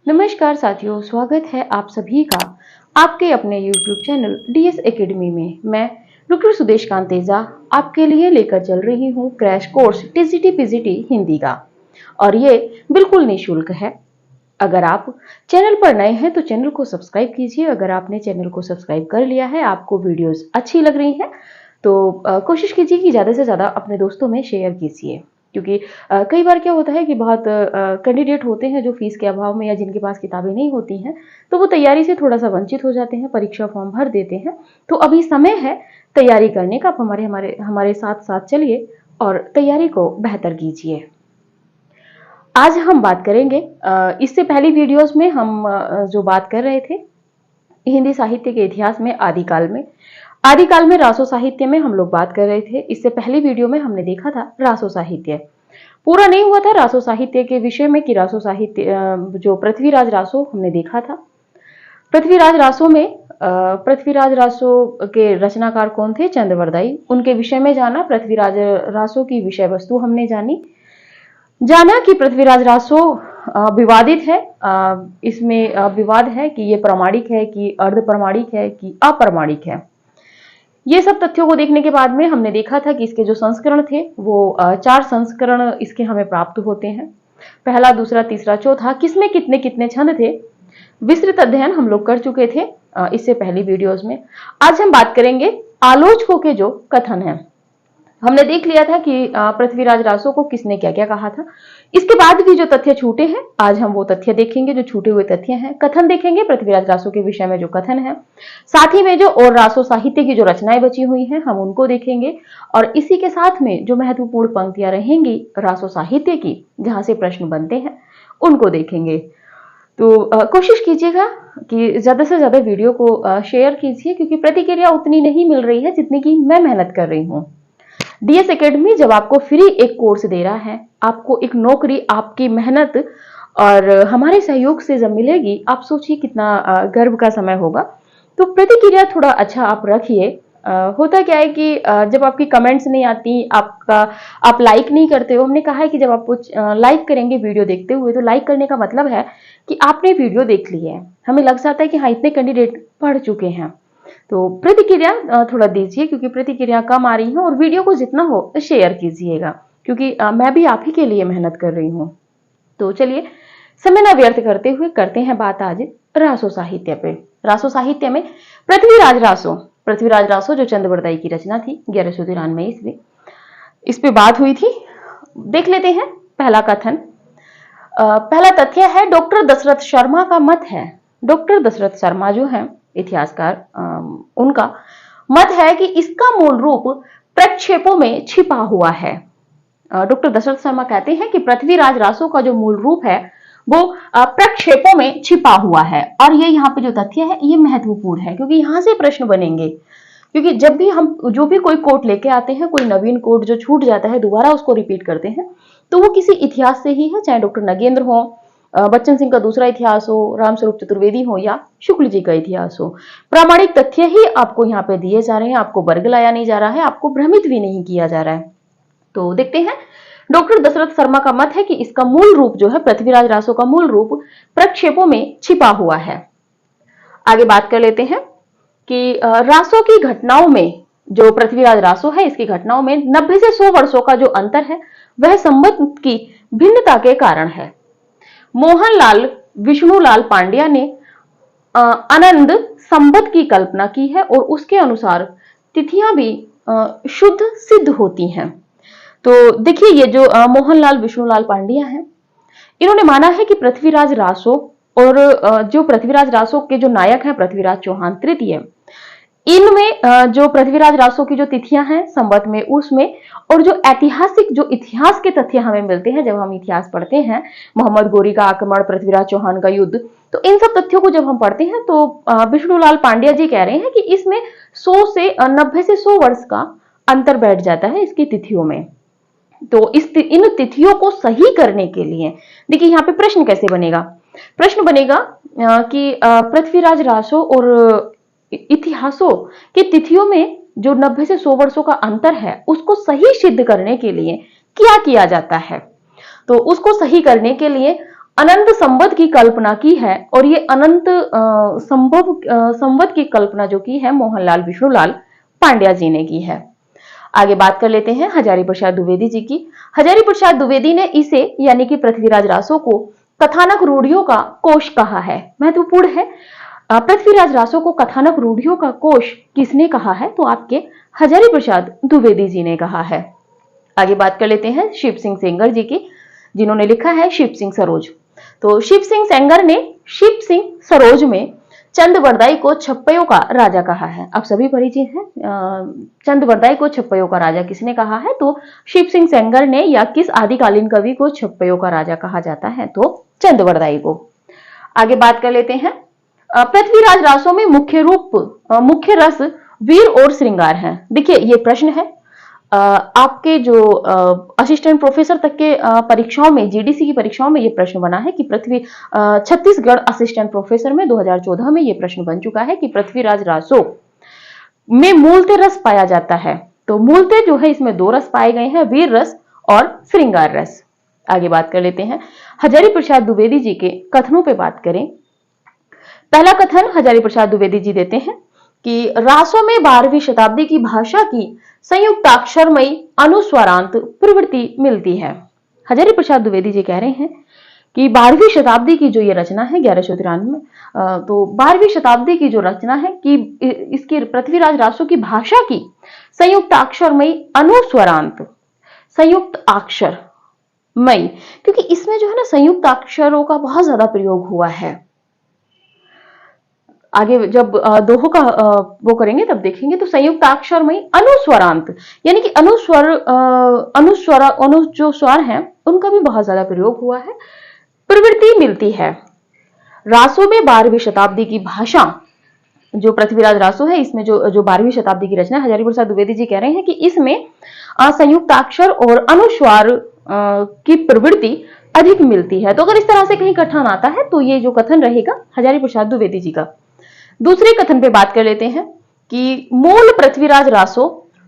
नमस्कार साथियों, स्वागत है आप सभी का आपके अपने YouTube चैनल DS एकेडमी में। मैं डॉक्टर सुदेश कांतेजा आपके लिए लेकर चल रही हूँ crash course TGT PGT Hindi का, और ये बिल्कुल निःशुल्क है। अगर आप चैनल पर नए हैं तो चैनल को सब्सक्राइब कीजिए। अगर आपने चैनल को सब्सक्राइब कर लिया है, आपको वीडियोस अच्छी लग रही हैं, तो कोशिश कीजिए कि ज़्यादा से ज़्यादा अपने दोस्तों में शेयर कीजिए, क्योंकि कई बार क्या होता है कि बहुत कैंडिडेट होते हैं जो फीस के अभाव में या जिनके पास किताबें नहीं होती हैं, तो वो तैयारी से थोड़ा सा वंचित हो जाते हैं, परीक्षा फॉर्म भर देते हैं। तो अभी समय है तैयारी करने का। आप हमारे हमारे हमारे साथ साथ चलिए और तैयारी को बेहतर कीजिए। आज हम बात करेंगे, इससे पहली वीडियोस में हम जो बात कर रहे थे हिंदी साहित्य के इतिहास में आदिकाल में रासो साहित्य में हम लोग बात कर रहे थे। इससे पहली वीडियो में हमने देखा था रासो साहित्य। पूरा नहीं हुआ था रासो साहित्य के विषय में कि रासो साहित्य जो पृथ्वीराज रासो हमने देखा था। पृथ्वीराज रासो में पृथ्वीराज रासो के रचनाकार कौन थे? चंद्रवरदाई। उनके विषय में जाना, पृथ्वीराज रासो की विषय वस्तु हमने जाना कि पृथ्वीराज रासो विवादित है। इसमें विवाद है कि ये प्रामाणिक है कि अर्ध प्रामाणिक है कि अप्रामाणिक है। ये सब तथ्यों को देखने के बाद में हमने देखा था कि इसके जो संस्करण थे वो 4 संस्करण इसके हमें प्राप्त होते हैं। पहला, दूसरा, तीसरा, चौथा। किसमें कितने कितने छंद थे, विस्तृत अध्ययन हम लोग कर चुके थे इससे पहली वीडियोस में। आज हम बात करेंगे आलोचकों के जो कथन हैं। हमने देख लिया था कि पृथ्वीराज रासो को किसने क्या क्या कहा था। इसके बाद भी जो तथ्य छूटे हैं, आज हम वो तथ्य देखेंगे जो छूटे हुए तथ्य हैं। कथन देखेंगे पृथ्वीराज रासो के विषय में जो कथन है, साथ ही में जो और रासो साहित्य की जो रचनाएं बची हुई हैं हम उनको देखेंगे, और इसी के साथ में जो महत्वपूर्ण पंक्तियां रहेंगी रासो साहित्य की जहां से प्रश्न बनते हैं उनको देखेंगे। तो कोशिश कीजिएगा कि ज्यादा से ज्यादा वीडियो को शेयर कीजिए, क्योंकि प्रतिक्रिया उतनी नहीं मिल रही है जितनी की मैं मेहनत कर रही हूँ। DS एकेडमी जब आपको फ्री एक कोर्स दे रहा है, आपको एक नौकरी आपकी मेहनत और हमारे सहयोग से जब मिलेगी, आप सोचिए कितना गर्व का समय होगा। तो प्रतिक्रिया थोड़ा अच्छा आप रखिए। होता क्या है कि जब आपकी कमेंट्स नहीं आती, आप लाइक नहीं करते हो। हमने कहा है कि जब आप कुछ लाइक करेंगे वीडियो देखते हुए, तो लाइक करने का मतलब है कि आपने वीडियो देख ली है। हमें लग जाता है कि हाँ, इतने कैंडिडेट पढ़ चुके हैं। तो प्रतिक्रिया थोड़ा दीजिए, क्योंकि प्रतिक्रिया कम आ रही है, और वीडियो को जितना हो शेयर कीजिएगा, क्योंकि मैं भी आप ही के लिए मेहनत कर रही हूँ। तो चलिए समय न व्यर्थ करते हुए करते हैं बात आज रासो साहित्य पे। रासो साहित्य में पृथ्वीराज रासो जो चंद्रवरदाई की रचना थी 1193 ईस्वी, इस पे बात हुई थी। देख लेते हैं पहला कथन। पहला तथ्य है डॉक्टर दशरथ शर्मा का मत है। डॉक्टर दशरथ शर्मा जो है इतिहासकार, उनका मत है कि इसका मूल रूप प्रक्षेपों में छिपा हुआ है। डॉक्टर दशरथ शर्मा कहते हैं कि पृथ्वीराज रासो का जो मूल रूप है वो प्रक्षेपों में छिपा हुआ है। और ये यहाँ पे जो तथ्य है ये महत्वपूर्ण है, क्योंकि यहाँ से प्रश्न बनेंगे। क्योंकि जब भी हम जो भी कोई कोट लेके आते हैं, कोई नवीन कोट जो छूट जाता है दोबारा उसको रिपीट करते हैं, तो वो किसी इतिहास से ही है, चाहे डॉक्टर नगेंद्र हो, बच्चन सिंह का दूसरा इतिहास हो, रामस्वरूप चतुर्वेदी हो, या शुक्ल जी का इतिहास हो। प्रामाणिक तथ्य ही आपको यहाँ पे दिए जा रहे हैं, आपको वर्ग लाया नहीं जा रहा है, आपको भ्रमित भी नहीं किया जा रहा है। तो देखते हैं, डॉक्टर दशरथ शर्मा का मत है कि इसका मूल रूप जो है, पृथ्वीराज रासो का मूल रूप प्रक्षेपों में छिपा हुआ है। आगे बात कर लेते हैं कि रासो की घटनाओं में, जो पृथ्वीराज रासो है इसकी घटनाओं में 90 से 100 वर्षों का जो अंतर है वह संबंध की भिन्नता के कारण है। मोहनलाल विष्णुलाल पांड्या ने आनंद संबंध की कल्पना की है, और उसके अनुसार तिथियां भी शुद्ध सिद्ध होती हैं। तो देखिए, ये जो मोहनलाल विष्णुलाल पांड्या हैं, इन्होंने माना है कि पृथ्वीराज रासो और जो पृथ्वीराज रासो के जो नायक हैं पृथ्वीराज चौहान तृतीय, इनमें जो पृथ्वीराज रासो की जो तिथियां हैं संवत में, उसमें, और जो ऐतिहासिक जो इतिहास के तथ्य हमें मिलते हैं जब हम इतिहास पढ़ते हैं, मोहम्मद गोरी का आक्रमण, पृथ्वीराज चौहान का युद्ध, तो इन सब तथ्यों को जब हम पढ़ते हैं तो विष्णुलाल पांड्या जी कह रहे हैं कि इसमें 100 से 90 से 100 वर्ष का अंतर बैठ जाता है इसकी तिथियों में। तो इन तिथियों को सही करने के लिए देखिए यहाँ पे प्रश्न कैसे बनेगा। प्रश्न बनेगा कि पृथ्वीराज रासो और इतिहासों की तिथियों में जो 90 से 100 वर्षों का अंतर है उसको सही सिद्ध करने के लिए क्या किया जाता है। तो उसको सही करने के लिए अनंत संवत की कल्पना की है और ये अनंत संवत की कल्पना जो की है मोहनलाल विष्णुलाल पांड्या जी ने की है। आगे बात कर लेते हैं हजारी प्रसाद द्विवेदी जी की। हजारी प्रसाद द्विवेदी ने इसे यानी कि पृथ्वीराज रासो को कथानक रूढ़ियों का कोश कहा है। महत्वपूर्ण है, पृथ्वीराज रासो को कथानक रूढ़ियों का कोश किसने कहा है? तो आपके हजारी प्रसाद द्विवेदी जी ने कहा है। आगे बात कर लेते हैं शिव सिंह सेंगर जी की, जिन्होंने लिखा है शिव सिंह सरोज। तो शिव सिंह सेंगर ने शिव सिंह सरोज में चंद को छप्पयों का राजा कहा है। आप सभी परिचित हैं, चंद को छप्पयों का राजा किसने कहा है? तो शिव सिंह सेंगर ने। या किस आदिकालीन कवि को छप्पयों का राजा कहा जाता है? तो चंद को। आगे बात कर लेते हैं, पृथ्वीराज रासों में मुख्य रस वीर और श्रृंगार है। देखिए ये प्रश्न है, आपके जो असिस्टेंट प्रोफेसर तक के परीक्षाओं में, जीडीसी की परीक्षाओं में ये प्रश्न बना है कि छत्तीसगढ़ असिस्टेंट प्रोफेसर में 2014 में ये प्रश्न बन चुका है कि पृथ्वीराज रासो में मूलतः रस पाया जाता है। तो मूलतः जो है इसमें दो रस पाए गए हैं, वीर रस और श्रृंगार रस। आगे बात कर लेते हैं हजारी प्रसाद द्विवेदी जी के कथनों पे बात करें। पहला कथन हजारी प्रसाद द्विवेदी जी देते हैं कि रासों में 12वीं शताब्दी की भाषा की संयुक्ताक्षरमयी अनुस्वारांत प्रवृत्ति मिलती है। हजारी प्रसाद द्विवेदी जी कह रहे हैं कि 12वीं शताब्दी की जो ये रचना है 1193 में, तो 12वीं शताब्दी की जो रचना है कि इसकी पृथ्वीराज रासो की भाषा की संयुक्ताक्षरमयी अनुस्वरांत, संयुक्त अक्षर मई, क्योंकि इसमें जो है ना संयुक्त अक्षरों का बहुत ज्यादा प्रयोग हुआ है। आगे जब दोहों का वो करेंगे तब देखेंगे। तो संयुक्ताक्षरमयी अनुस्वरांत यानी कि जो स्वर हैं उनका भी बहुत ज्यादा प्रयोग हुआ है, प्रवृत्ति मिलती है। रासो में 12वीं शताब्दी की भाषा, जो पृथ्वीराज रासो है इसमें जो 12वीं शताब्दी की रचना, हजारी प्रसाद द्विवेदी जी कह रहे हैं कि इसमें संयुक्ताक्षर और अनुस्वार की प्रवृत्ति अधिक मिलती है। तो अगर इस तरह से कहीं कथन आता है तो ये जो कथन रहेगा हजारी प्रसाद द्विवेदी जी का। दूसरे कथन पे बात कर लेते हैं कि मूल पृथ्वीराज रासो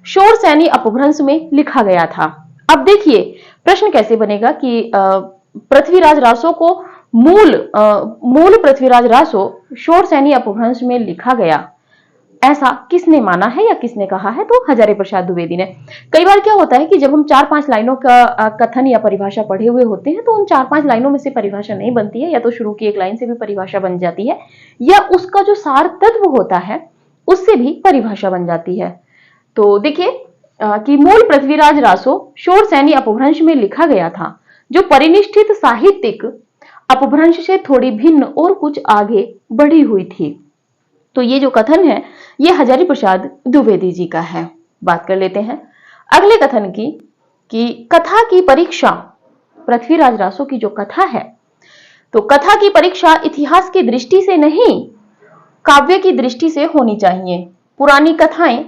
शोर सैनी अपभ्रंश में लिखा गया था। अब देखिए प्रश्न कैसे बनेगा कि पृथ्वीराज रासो को मूल पृथ्वीराज रासो शोर सैनी अपभ्रंश में लिखा गया, ऐसा किसने माना है या किसने कहा है? तो हजारी प्रसाद द्विवेदी ने। कई बार क्या होता है कि जब हम 4-5 लाइनों का कथन या परिभाषा पढ़े हुए होते हैं तो उन 4-5 लाइनों में से परिभाषा नहीं बनती है, या तो शुरू की एक लाइन से भी परिभाषा बन जाती है या उसका जो सार तत्व होता है उससे भी परिभाषा बन जाती है। तो देखिए कि मूल पृथ्वीराज रासो शोर सैनी अपभ्रंश में लिखा गया था, जो परिनिष्ठित साहित्यिक अपभ्रंश से थोड़ी भिन्न और कुछ आगे बढ़ी हुई थी। तो ये जो कथन है ये हजारी प्रसाद द्विवेदी जी का है। बात कर लेते हैं अगले कथन की कि कथा की परीक्षा, पृथ्वीराज रासो की जो कथा है, तो कथा की परीक्षा इतिहास की दृष्टि से नहीं काव्य की दृष्टि से होनी चाहिए। पुरानी कथाएं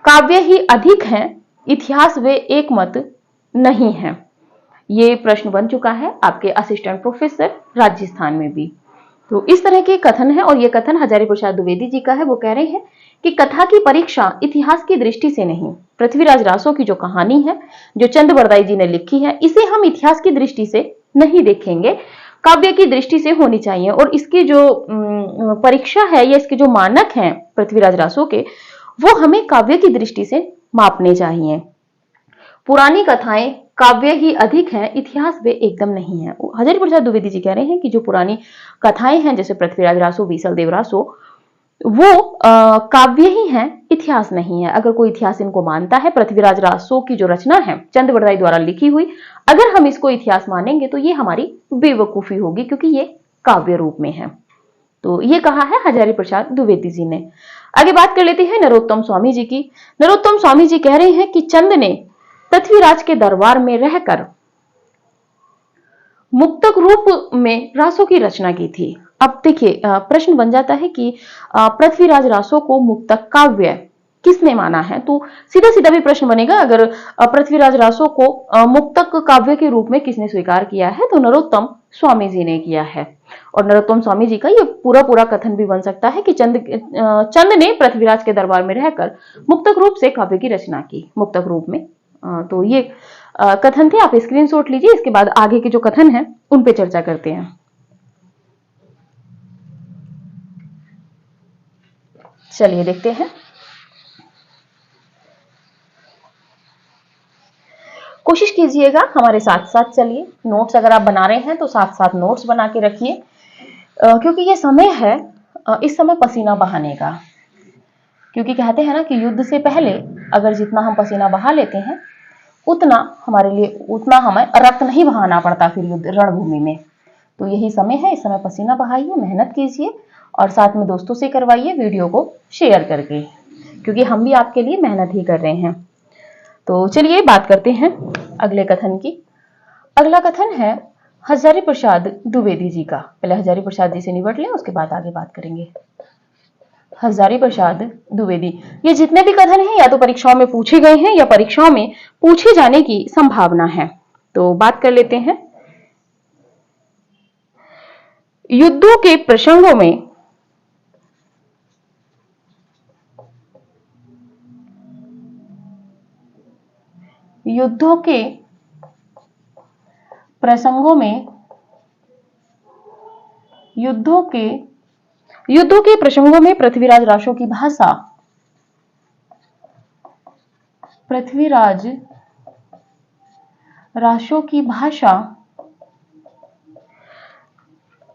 काव्य ही अधिक हैं, इतिहास वे एक मत नहीं है। ये प्रश्न बन चुका है आपके असिस्टेंट प्रोफेसर राजस्थान में भी। तो इस तरह के कथन है और ये कथन हजारी प्रसाद द्विवेदी जी का है। वो कह रहे हैं कि कथा की परीक्षा इतिहास की दृष्टि से नहीं, पृथ्वीराज रासो की जो कहानी है जो चंद जी ने लिखी है इसे हम इतिहास की दृष्टि से नहीं देखेंगे, काव्य की दृष्टि से होनी चाहिए। और इसकी जो परीक्षा है या इसके जो मानक हैं पृथ्वीराज रासो के, वो हमें काव्य की दृष्टि से मापने चाहिए। पुरानी कथाएं काव्य ही अधिक हैं, इतिहास वे एकदम नहीं है। हजारी प्रसाद द्विवेदी जी कह रहे हैं कि जो पुरानी कथाएं हैं जैसे पृथ्वीराज रासो, बीसल देव रासो, वो काव्य ही हैं, इतिहास नहीं है। अगर कोई इतिहास इनको मानता है, पृथ्वीराज रासो की जो रचना है चंद द्वारा लिखी हुई, अगर हम इसको इतिहास मानेंगे तो ये हमारी बेवकूफी होगी, क्योंकि ये काव्य रूप में है। तो ये कहा है हजारी प्रसाद द्विवेदी जी ने। आगे बात कर लेते हैं नरोत्तम स्वामी जी की। नरोत्तम स्वामी जी कह रहे हैं कि चंद ने पृथ्वीराज के दरबार में रहकर मुक्तक रूप में रासो की रचना की थी। अब देखिए प्रश्न बन जाता है कि पृथ्वीराज रासो को मुक्तक काव्य किसने माना है? तो सीधा सीधा भी प्रश्न बनेगा, अगर पृथ्वीराज रासो को मुक्तक काव्य के रूप में किसने स्वीकार किया है? तो नरोत्तम स्वामी जी ने किया है। और नरोत्तम स्वामी जी का ये पूरा कथन भी बन सकता है कि चंद ने पृथ्वीराज के दरबार में रहकर मुक्तक रूप से काव्य की रचना की, मुक्तक रूप में। तो ये कथन थे, आप स्क्रीनशॉट लीजिए। इसके बाद आगे के जो कथन हैं उन पे चर्चा करते हैं। चलिए देखते हैं। कोशिश कीजिएगा हमारे साथ साथ चलिए। नोट्स अगर आप बना रहे हैं तो साथ साथ नोट्स बना के रखिए, क्योंकि ये समय है इस समय पसीना बहाने का। क्योंकि कहते हैं ना कि युद्ध से पहले अगर जितना हम पसीना बहा लेते हैं उतना हमारे लिए, उतना हमें रक्त नहीं बहाना पड़ता फिर युद्ध रणभूमि में। तो यही समय है, इस समय पसीना बहाइए, मेहनत कीजिए और साथ में दोस्तों से करवाइए वीडियो को शेयर करके, क्योंकि हम भी आपके लिए मेहनत ही कर रहे हैं। तो चलिए बात करते हैं अगले कथन की। अगला कथन है हजारी प्रसाद द्विवेदी जी का। पहले हजारी प्रसाद जी से निपट लें, उसके बाद आगे बात करेंगे। हजारी प्रसाद द्विवेदी, ये जितने भी कथन हैं या तो परीक्षाओं में पूछे गए हैं या परीक्षाओं में पूछे जाने की संभावना है। तो बात कर लेते हैं। युद्धों के प्रसंगों में युद्धों के प्रसंगों में युद्धों के प्रसंगों में पृथ्वीराज रासो की भाषा, पृथ्वीराज रासो की भाषा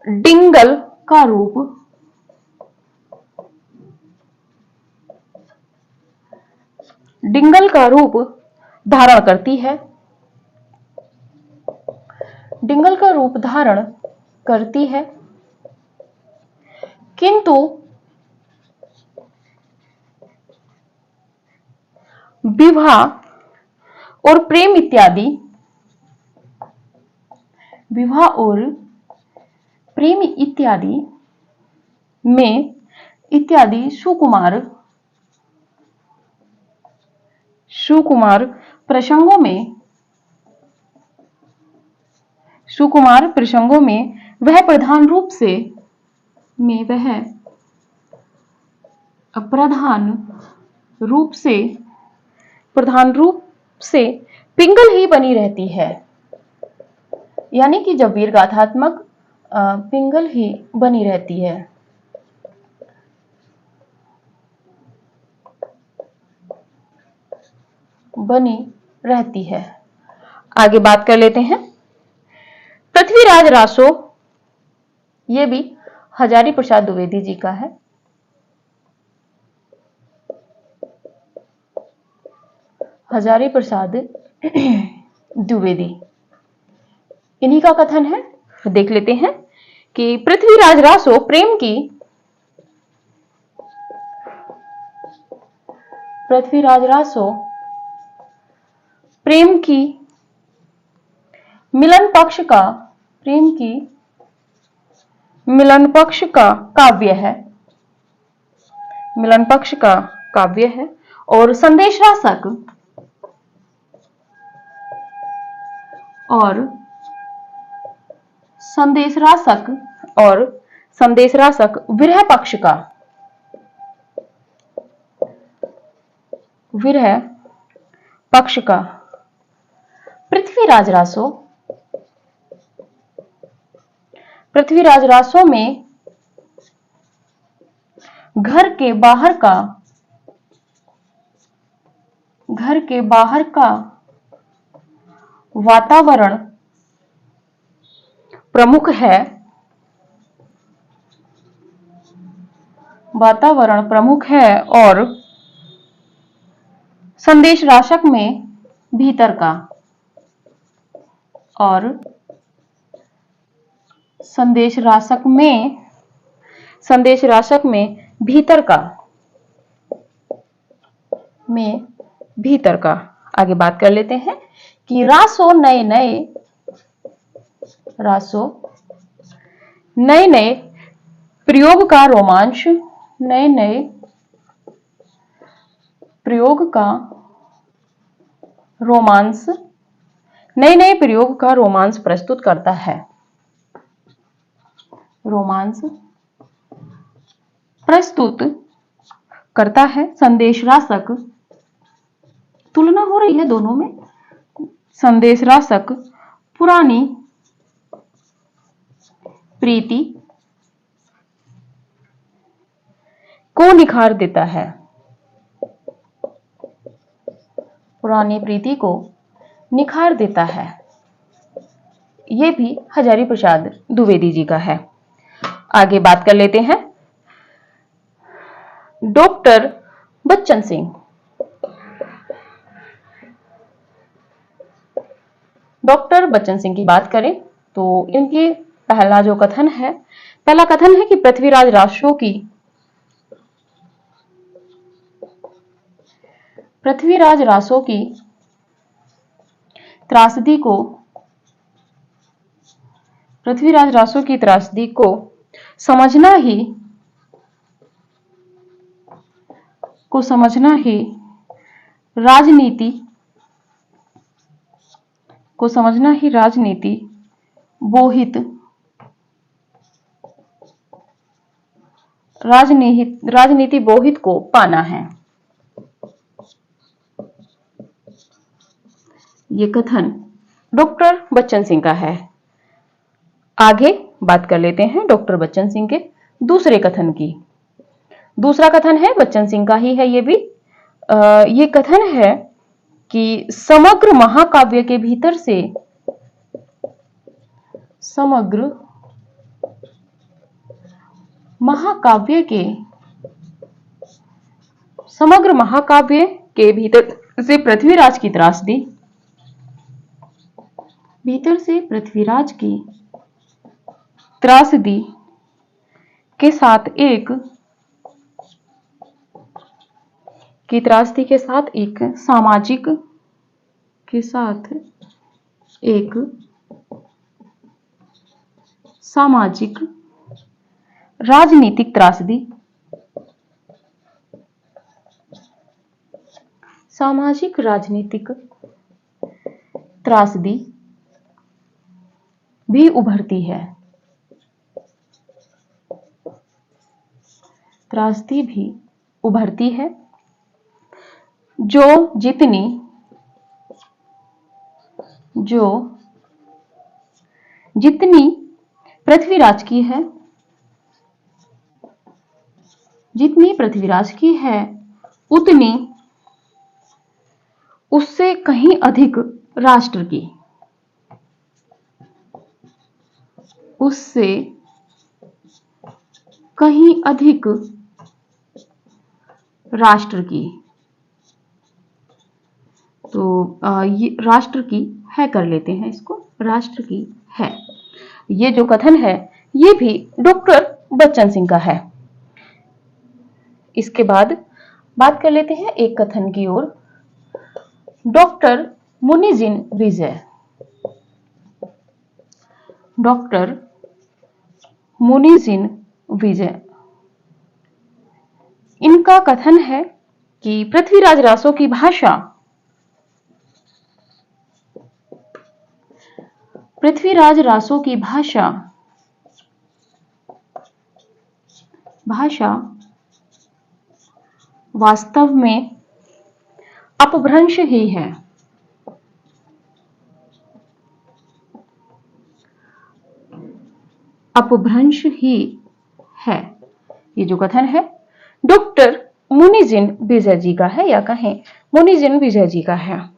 डिंगल का रूप धारण करती है। डिंगल का रूप धारण करती है, किंतु विवाह और प्रेम इत्यादि में सुकुमार प्रसंगों में वह प्रधान रूप से पिंगल ही बनी रहती है। यानी कि जब वीर गाथात्मक पिंगल ही बनी रहती है। आगे बात कर लेते हैं। पृथ्वीराज रासो, ये भी हजारी प्रसाद द्विवेदी जी का है। हजारी प्रसाद द्विवेदी, इन्हीं का कथन है। देख लेते हैं कि पृथ्वीराज रासो प्रेम की मिलन पक्ष का काव्य है और संदेश रासक विरह पक्ष का। पृथ्वीराज रासो में घर के बाहर का वातावरण प्रमुख है और संदेश रासक में भीतर का भीतर का। आगे बात कर लेते हैं कि रासो नए नए प्रयोग का रोमांस प्रस्तुत करता है। संदेश रासक, तुलना हो रही है दोनों में, संदेश रासक पुरानी प्रीति को निखार देता है। पुरानी प्रीति को निखार देता है। ये भी हजारी प्रसाद द्विवेदी जी का है। आगे बात कर लेते हैं डॉक्टर बच्चन सिंह। डॉक्टर बच्चन सिंह की बात करें तो इनकी पहला कथन है कि पृथ्वीराज रासो की त्रासदी को समझना ही राजनीति बोहित को पाना है। ये कथन डॉक्टर बच्चन सिंह का है। आगे बात कर लेते हैं डॉक्टर बच्चन सिंह के दूसरे कथन की। दूसरा कथन है बच्चन सिंह का ही है। ये भी ये कथन है कि समग्र महाकाव्य के भीतर से समग्र महाकाव्य के भीतर से पृथ्वीराज की त्रासदी के साथ एक सामाजिक राजनीतिक त्रासदी भी उभरती है। जो जितनी पृथ्वीराज की है उतनी उससे कहीं अधिक राष्ट्र की। तो ये राष्ट्र की है कर लेते हैं इसको, राष्ट्र की है। ये जो कथन है ये भी डॉक्टर बच्चन सिंह का है। इसके बाद बात कर लेते हैं एक कथन की ओर, डॉक्टर मुनिजिन विजय। डॉक्टर मुनिजिन विजय, इनका कथन है कि पृथ्वीराज रासो की भाषा वास्तव में अपभ्रंश ही है। अपभ्रंश ही है। ये जो कथन है डॉक्टर मुनिजिन विजय जी का है, या कहें मुनिजिन विजय जी का है।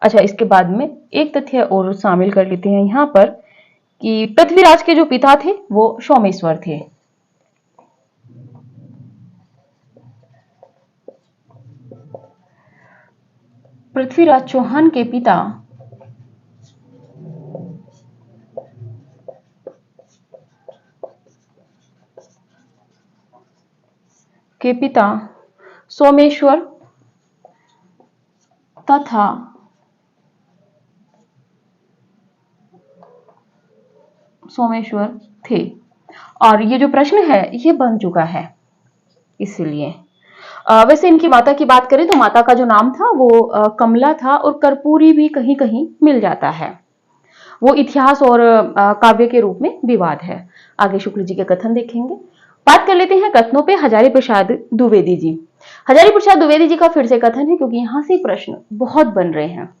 अच्छा, इसके बाद में एक तथ्य और शामिल कर लेते हैं यहां पर कि पृथ्वीराज के जो पिता थे वो सोमेश्वर थे। पृथ्वीराज चौहान के पिता सोमेश्वर तथा थे। और ये जो प्रश्न है ये बन चुका है, इसलिए वैसे इनकी माता की बात करें तो माता का जो नाम था वो कमला था, और कर्पूरी भी कहीं कहीं मिल जाता है। वो इतिहास और काव्य के रूप में विवाद है। आगे शुक्ल जी के कथन देखेंगे। बात कर लेते हैं कथनों पे हजारी प्रसाद द्विवेदी जी। हजारी प्रसाद द्विवेदी जी का फिर से कथन है, क्योंकि यहां से प्रश्न बहुत बन रहे हैं।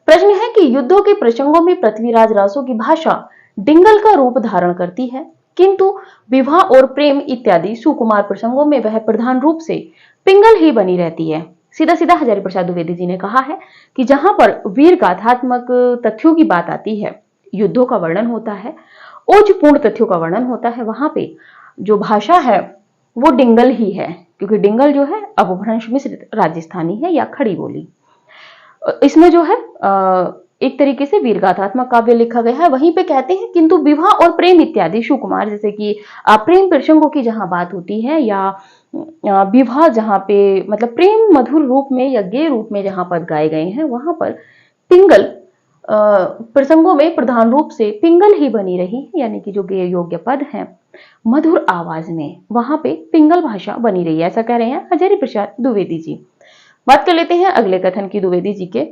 प्रश्न है कि युद्धों के प्रसंगों में पृथ्वीराज रासो की भाषा डिंगल का रूप धारण करती है, किंतु विवाह और प्रेम इत्यादि सुकुमार प्रसंगों में वह प्रधान रूप से पिंगल ही बनी रहती है। सीधा सीधा हजारी प्रसाद द्विवेदी जी ने कहा है कि जहां पर वीर गाथात्मक तथ्यों की बात आती है, युद्धों का वर्णन होता है, ओजपूर्ण तथ्यों का वर्णन होता है, वहां पे जो भाषा है वो डिंगल ही है, क्योंकि डिंगल जो है अपभ्रंश मिश्रित राजस्थानी है या खड़ी बोली। इसमें जो है एक तरीके से वीरगाथात्मक काव्य लिखा गया है। वहीं पे कहते हैं किंतु विवाह और प्रेम इत्यादि सुकुमार, जैसे कि प्रेम प्रसंगों की जहां बात होती है या विवाह जहां पे मतलब प्रेम मधुर रूप में या गेय रूप में जहां पद गाए गए हैं, वहां पर पिंगल प्रसंगों में प्रधान रूप से पिंगल ही बनी रही है, यानी कि जो गेय योग्य पद है मधुर आवाज में, वहां पे पिंगल भाषा बनी रही है, ऐसा कह रहे हैं हजारी प्रसाद द्विवेदी जी। बात कर लेते हैं अगले कथन की द्विवेदी जी के,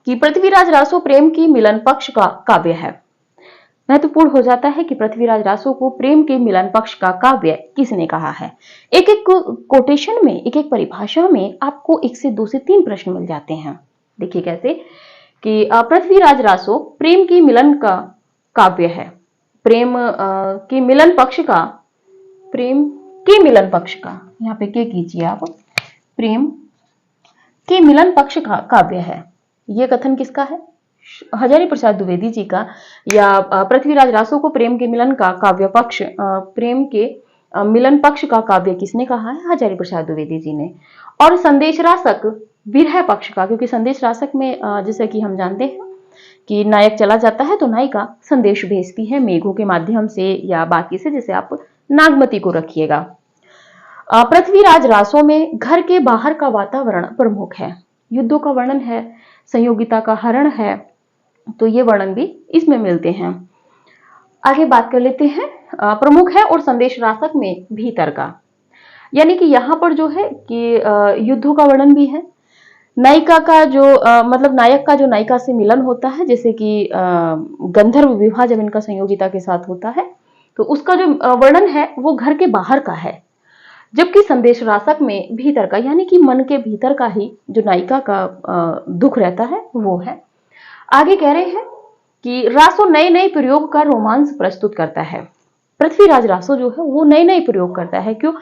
कि पृथ्वीराज रासो प्रेम की मिलन पक्ष का काव्य है। महत्वपूर्ण हो जाता है कि पृथ्वीराज रासो को प्रेम के मिलन पक्ष का काव्य किसने कहा है। एक एक कोटेशन में, एक एक परिभाषा में आपको 1 से 2 से 3 प्रश्न मिल जाते हैं। देखिए कैसे कि पृथ्वीराज रासो प्रेम की मिलन का काव्य है। प्रेम के मिलन पक्ष का, प्रेम के मिलन पक्ष का, यहाँ पे के कीजिए आप, प्रेम के मिलन पक्ष का काव्य है। ये कथन किसका है? हजारी प्रसाद द्विवेदी जी का। या पृथ्वीराज रासो को प्रेम के मिलन का काव्य पक्ष, प्रेम के मिलन पक्ष का काव्य किसने कहा है? हजारी प्रसाद द्विवेदी जी ने। और संदेश रासक विरह पक्ष का, क्योंकि संदेश रासक में जैसे कि हम जानते हैं कि नायक चला जाता है तो नायिका संदेश भेजती है मेघों के माध्यम से या बाकी से, जैसे आप नागमती को रखिएगा। पृथ्वीराज रासो में घर के बाहर का वातावरण प्रमुख है। युद्धों का वर्णन है, संयोगिता का हरण है, तो ये वर्णन भी इसमें मिलते हैं। आगे बात कर लेते हैं, प्रमुख है और संदेश रासक में भीतर का, यानी कि यहां पर जो है कि युद्धों का वर्णन भी है। नायिका का जो मतलब नायक का जो नायिका से मिलन होता है, जैसे कि गंधर्व विवाह जब इनका संयोगिता के साथ होता है, तो उसका जो वर्णन है वो घर के बाहर का है, जबकि संदेश रासक में भीतर का, यानी कि मन के भीतर का ही जो नायिका का दुख रहता है वो है। आगे कह रहे हैं कि रासो नए नए प्रयोग का रोमांस प्रस्तुत करता है। पृथ्वीराज रासो जो है वो नए नए प्रयोग करता है। क्यों?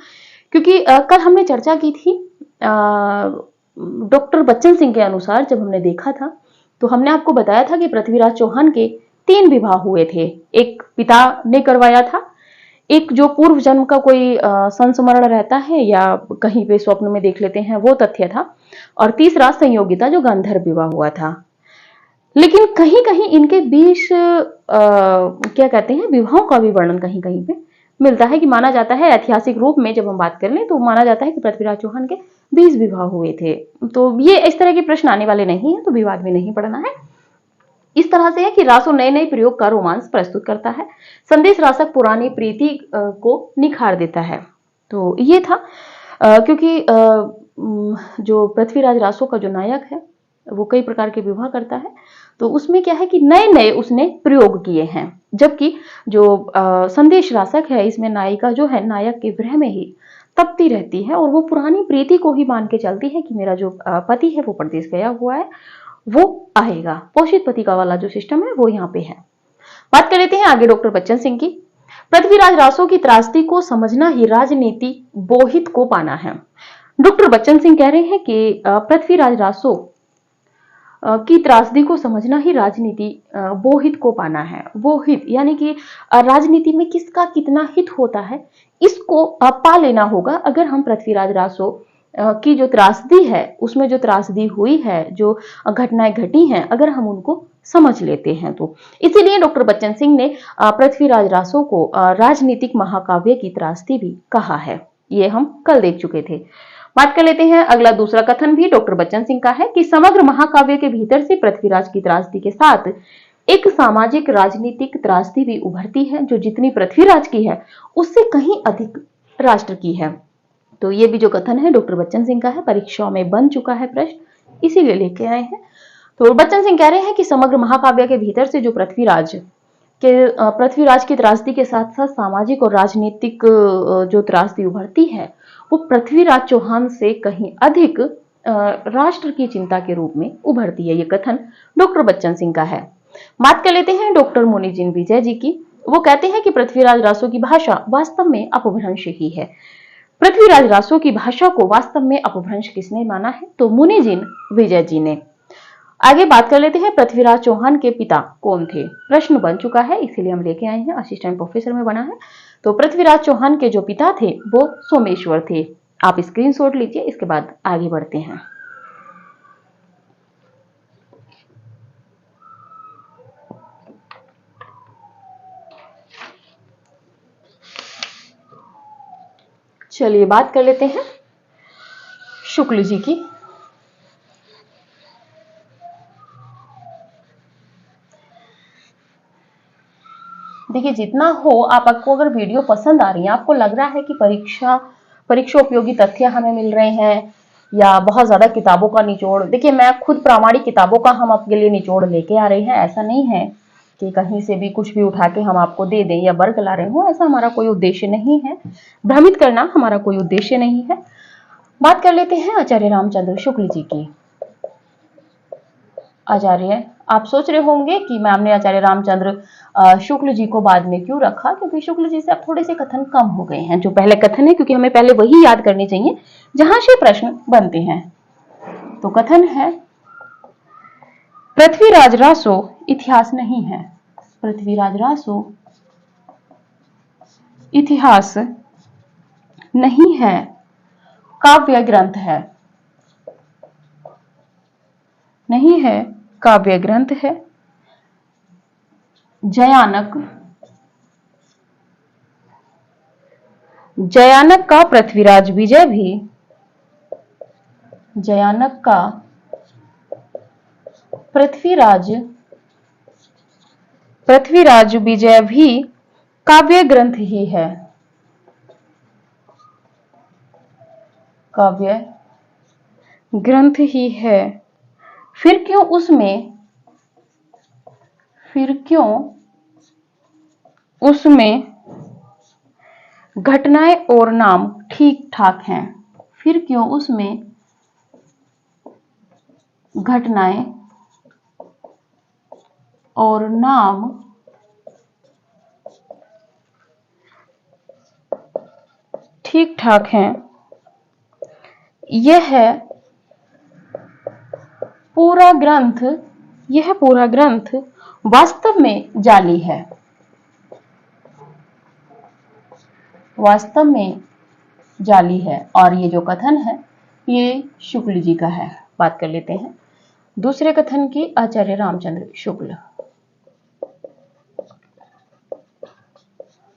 क्योंकि कल हमने चर्चा की थी डॉक्टर बच्चन सिंह के अनुसार, जब हमने देखा था तो हमने आपको बताया था कि पृथ्वीराज चौहान के 3 विवाह हुए थे। एक पिता ने करवाया था, एक जो पूर्व जन्म का कोई संस्मरण रहता है या कहीं पे स्वप्न में देख लेते हैं वो तथ्य था, और तीसरा संयोगिता जो गांधर्व विवाह हुआ था। लेकिन कहीं कहीं इनके 20 क्या कहते हैं विवाहों का भी वर्णन कहीं कहीं पे मिलता है, कि माना जाता है ऐतिहासिक रूप में जब हम बात कर लें तो माना जाता है कि पृथ्वीराज चौहान के 20 विवाह हुए थे। तो ये इस तरह के प्रश्न आने वाले नहीं है, तो विवाद में नहीं पड़ना है। इस तरह से है कि रासो नए नए प्रयोग का रोमांस प्रस्तुत करता है, संदेश रासक पुरानी प्रीति को निखार देता है। तो ये था क्योंकि जो पृथ्वीराज रासो का जो नायक है वो कई प्रकार के विवाह करता है, तो उसमें क्या है कि नए नए उसने प्रयोग किए हैं, जबकि जो संदेश रासक है इसमें नायिका जो है नायक के विरह में ही तपती रहती है और वो पुरानी प्रीति को ही मान के चलती है कि मेरा जो पति है वो परदेश गया हुआ है, वो आएगा। पोषित पति का वाला जो सिस्टम है वो यहाँ पे है। बात कर लेते हैं आगे डॉक्टर बच्चन सिंह की। पृथ्वीराज रासो की त्रासदी को समझना ही राजनीति बोहित को पाना है। डॉक्टर बच्चन सिंह कह रहे हैं कि पृथ्वीराज रासो की त्रासदी को समझना ही राजनीति बोहित को पाना है। बोहित यानी कि राजनीति में किसका कितना हित होता है, इसको पा लेना होगा अगर हम पृथ्वीराज रासो की जो त्रासदी है, उसमें जो त्रासदी हुई है, जो घटनाएं घटी हैं, अगर हम उनको समझ लेते हैं तो। इसीलिए डॉक्टर बच्चन सिंह ने पृथ्वीराज रासो को राजनीतिक महाकाव्य की त्रासदी भी कहा है। ये हम कल देख चुके थे। बात कर लेते हैं अगला दूसरा कथन भी डॉक्टर बच्चन सिंह का है कि समग्र महाकाव्य के भीतर से पृथ्वीराज की त्रासदी के साथ एक सामाजिक राजनीतिक त्रासदी भी उभरती है, जो जितनी पृथ्वीराज की है उससे कहीं अधिक राष्ट्र की है। तो ये भी जो कथन है डॉक्टर बच्चन सिंह का है, परीक्षाओं में बन चुका है प्रश्न, इसीलिए लेके आए हैं। तो बच्चन सिंह कह रहे हैं कि समग्र महाकाव्य के भीतर से जो पृथ्वीराज की त्रासदी के साथ साथ सामाजिक और राजनीतिक जो त्रासदी उभरती है वो पृथ्वीराज चौहान से कहीं अधिक राष्ट्र की चिंता के रूप में उभरती है। ये कथन डॉक्टर बच्चन सिंह का है। बात कर लेते हैं डॉक्टर मोनीजिन विजय जी की। वो कहते हैं कि पृथ्वीराज रासो की भाषा वास्तव में अपभ्रंश ही है। पृथ्वीराज रासो की भाषा को वास्तव में अपभ्रंश किसने माना है? तो मोनीजिन विजय जी ने। आगे बात कर लेते हैं पृथ्वीराज चौहान के पिता कौन थे। प्रश्न बन चुका है, इसीलिए हम लेके आए हैं, असिस्टेंट प्रोफेसर में बना है। तो पृथ्वीराज चौहान के जो पिता थे वो सोमेश्वर थे। आप स्क्रीनशॉट लीजिए, इसके बाद आगे बढ़ते हैं। चलिए बात कर लेते हैं शुक्ल जी की। देखिए, जितना हो आपको अगर वीडियो पसंद आ रही है, आपको लग रहा है कि परीक्षा उपयोगी तथ्य हमें मिल रहे हैं या बहुत ज्यादा किताबों का निचोड़, देखिए मैं खुद प्रामाणिक किताबों का हम आपके लिए निचोड़ लेके आ रहे हैं। ऐसा नहीं है कि कहीं से भी कुछ भी उठा के हम आपको दे दें या वर्ग ला रहे हो, ऐसा हमारा कोई उद्देश्य नहीं है। भ्रमित करना हमारा कोई उद्देश्य नहीं है। बात कर लेते हैं आचार्य रामचंद्र शुक्ल जी की। आचार्य, आप सोच रहे होंगे कि मैम ने आचार्य रामचंद्र शुक्ल जी को बाद में क्यों रखा, क्योंकि शुक्ल जी से अब थोड़े से कथन कम हो गए हैं। जो पहले कथन है, क्योंकि हमें पहले वही याद करने चाहिए जहां से प्रश्न बनते हैं। तो कथन है, पृथ्वीराज रासो इतिहास नहीं है। पृथ्वीराज रासो इतिहास नहीं है, काव्य ग्रंथ है। नहीं है, काव्य ग्रंथ है। जयानक का पृथ्वीराज विजय भी, जयानक का पृथ्वीराज विजय भी काव्य ग्रंथ ही है। काव्य ग्रंथ ही है। फिर क्यों उसमें घटनाएं और नाम ठीक ठाक हैं। फिर क्यों उसमें घटनाएं और नाम ठीक ठाक हैं। यह पूरा ग्रंथ वास्तव में जाली है। वास्तव में जाली है। और ये जो कथन है ये शुक्ल जी का है। बात कर लेते हैं दूसरे कथन की, आचार्य रामचंद्र शुक्ल।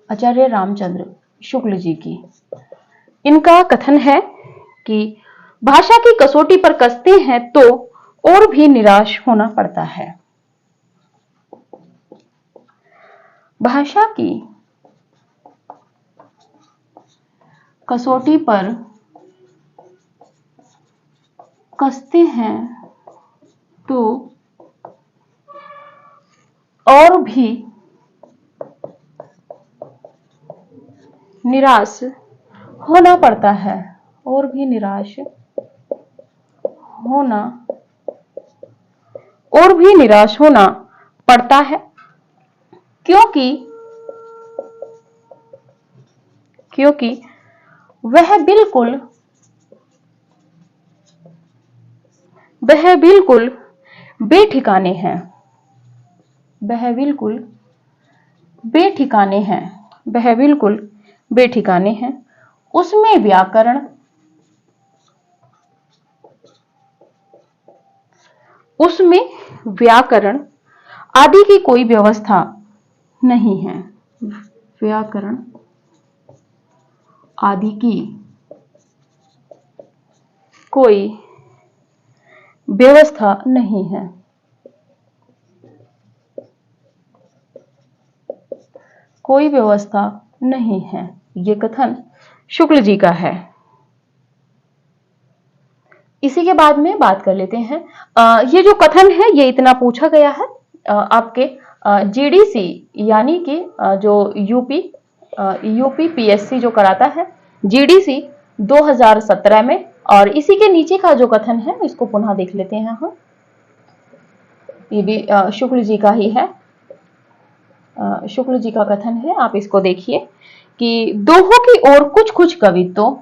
आचार्य रामचंद्र शुक्ल जी की, इनका कथन है कि भाषा की कसौटी पर कसते हैं तो और भी निराश होना पड़ता है। भाषा की कसौटी पर कसते हैं तो और भी निराश होना पड़ता है। और भी निराश होना पड़ता है, क्योंकि वह बिल्कुल बेठिकाने हैं। वह बिल्कुल बेठिकाने हैं। उसमें व्याकरण आदि की कोई व्यवस्था नहीं है। व्याकरण आदि की कोई व्यवस्था नहीं है। कोई व्यवस्था नहीं है। ये कथन शुक्ल जी का है। इसी के बाद में बात कर लेते हैं, ये जो कथन है ये इतना पूछा गया है आपके जीडीसी यानी कि जो यूपी पीएससी जो कराता है, जीडीसी 2017 में और इसी के नीचे का जो कथन है इसको पुनः देख लेते हैं हम। ये भी शुक्ल जी का ही है, शुक्ल जी का कथन है, आप इसको देखिए कि दोहों की ओर कुछ कुछ कवित्व,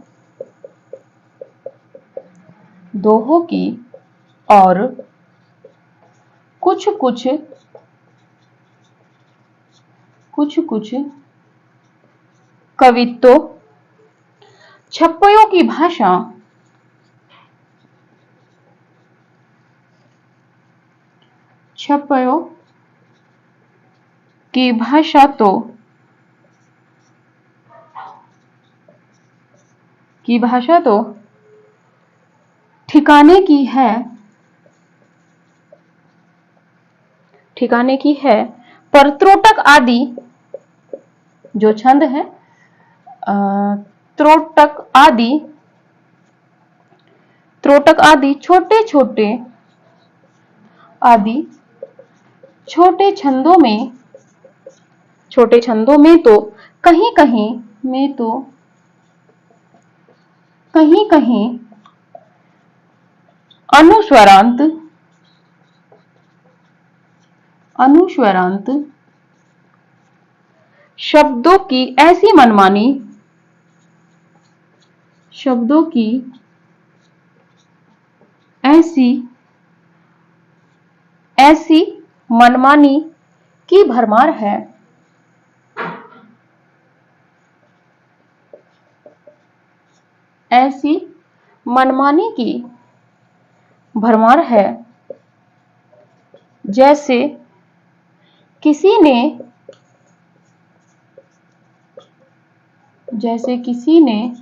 दोहों की और कुछ कुछ कवित्व, छप्पयों की भाषा, छप्पयों की भाषा तो ठिकाने की है, ठिकाने की है, पर त्रोटक आदि जो छंद है, त्रोटक आदि छोटे छोटे छंदों में तो कहीं कहीं अनुस्वरांत शब्दों की ऐसी मनमानी की भरमार है, ऐसी मनमानी की भरमार है, जैसे किसी ने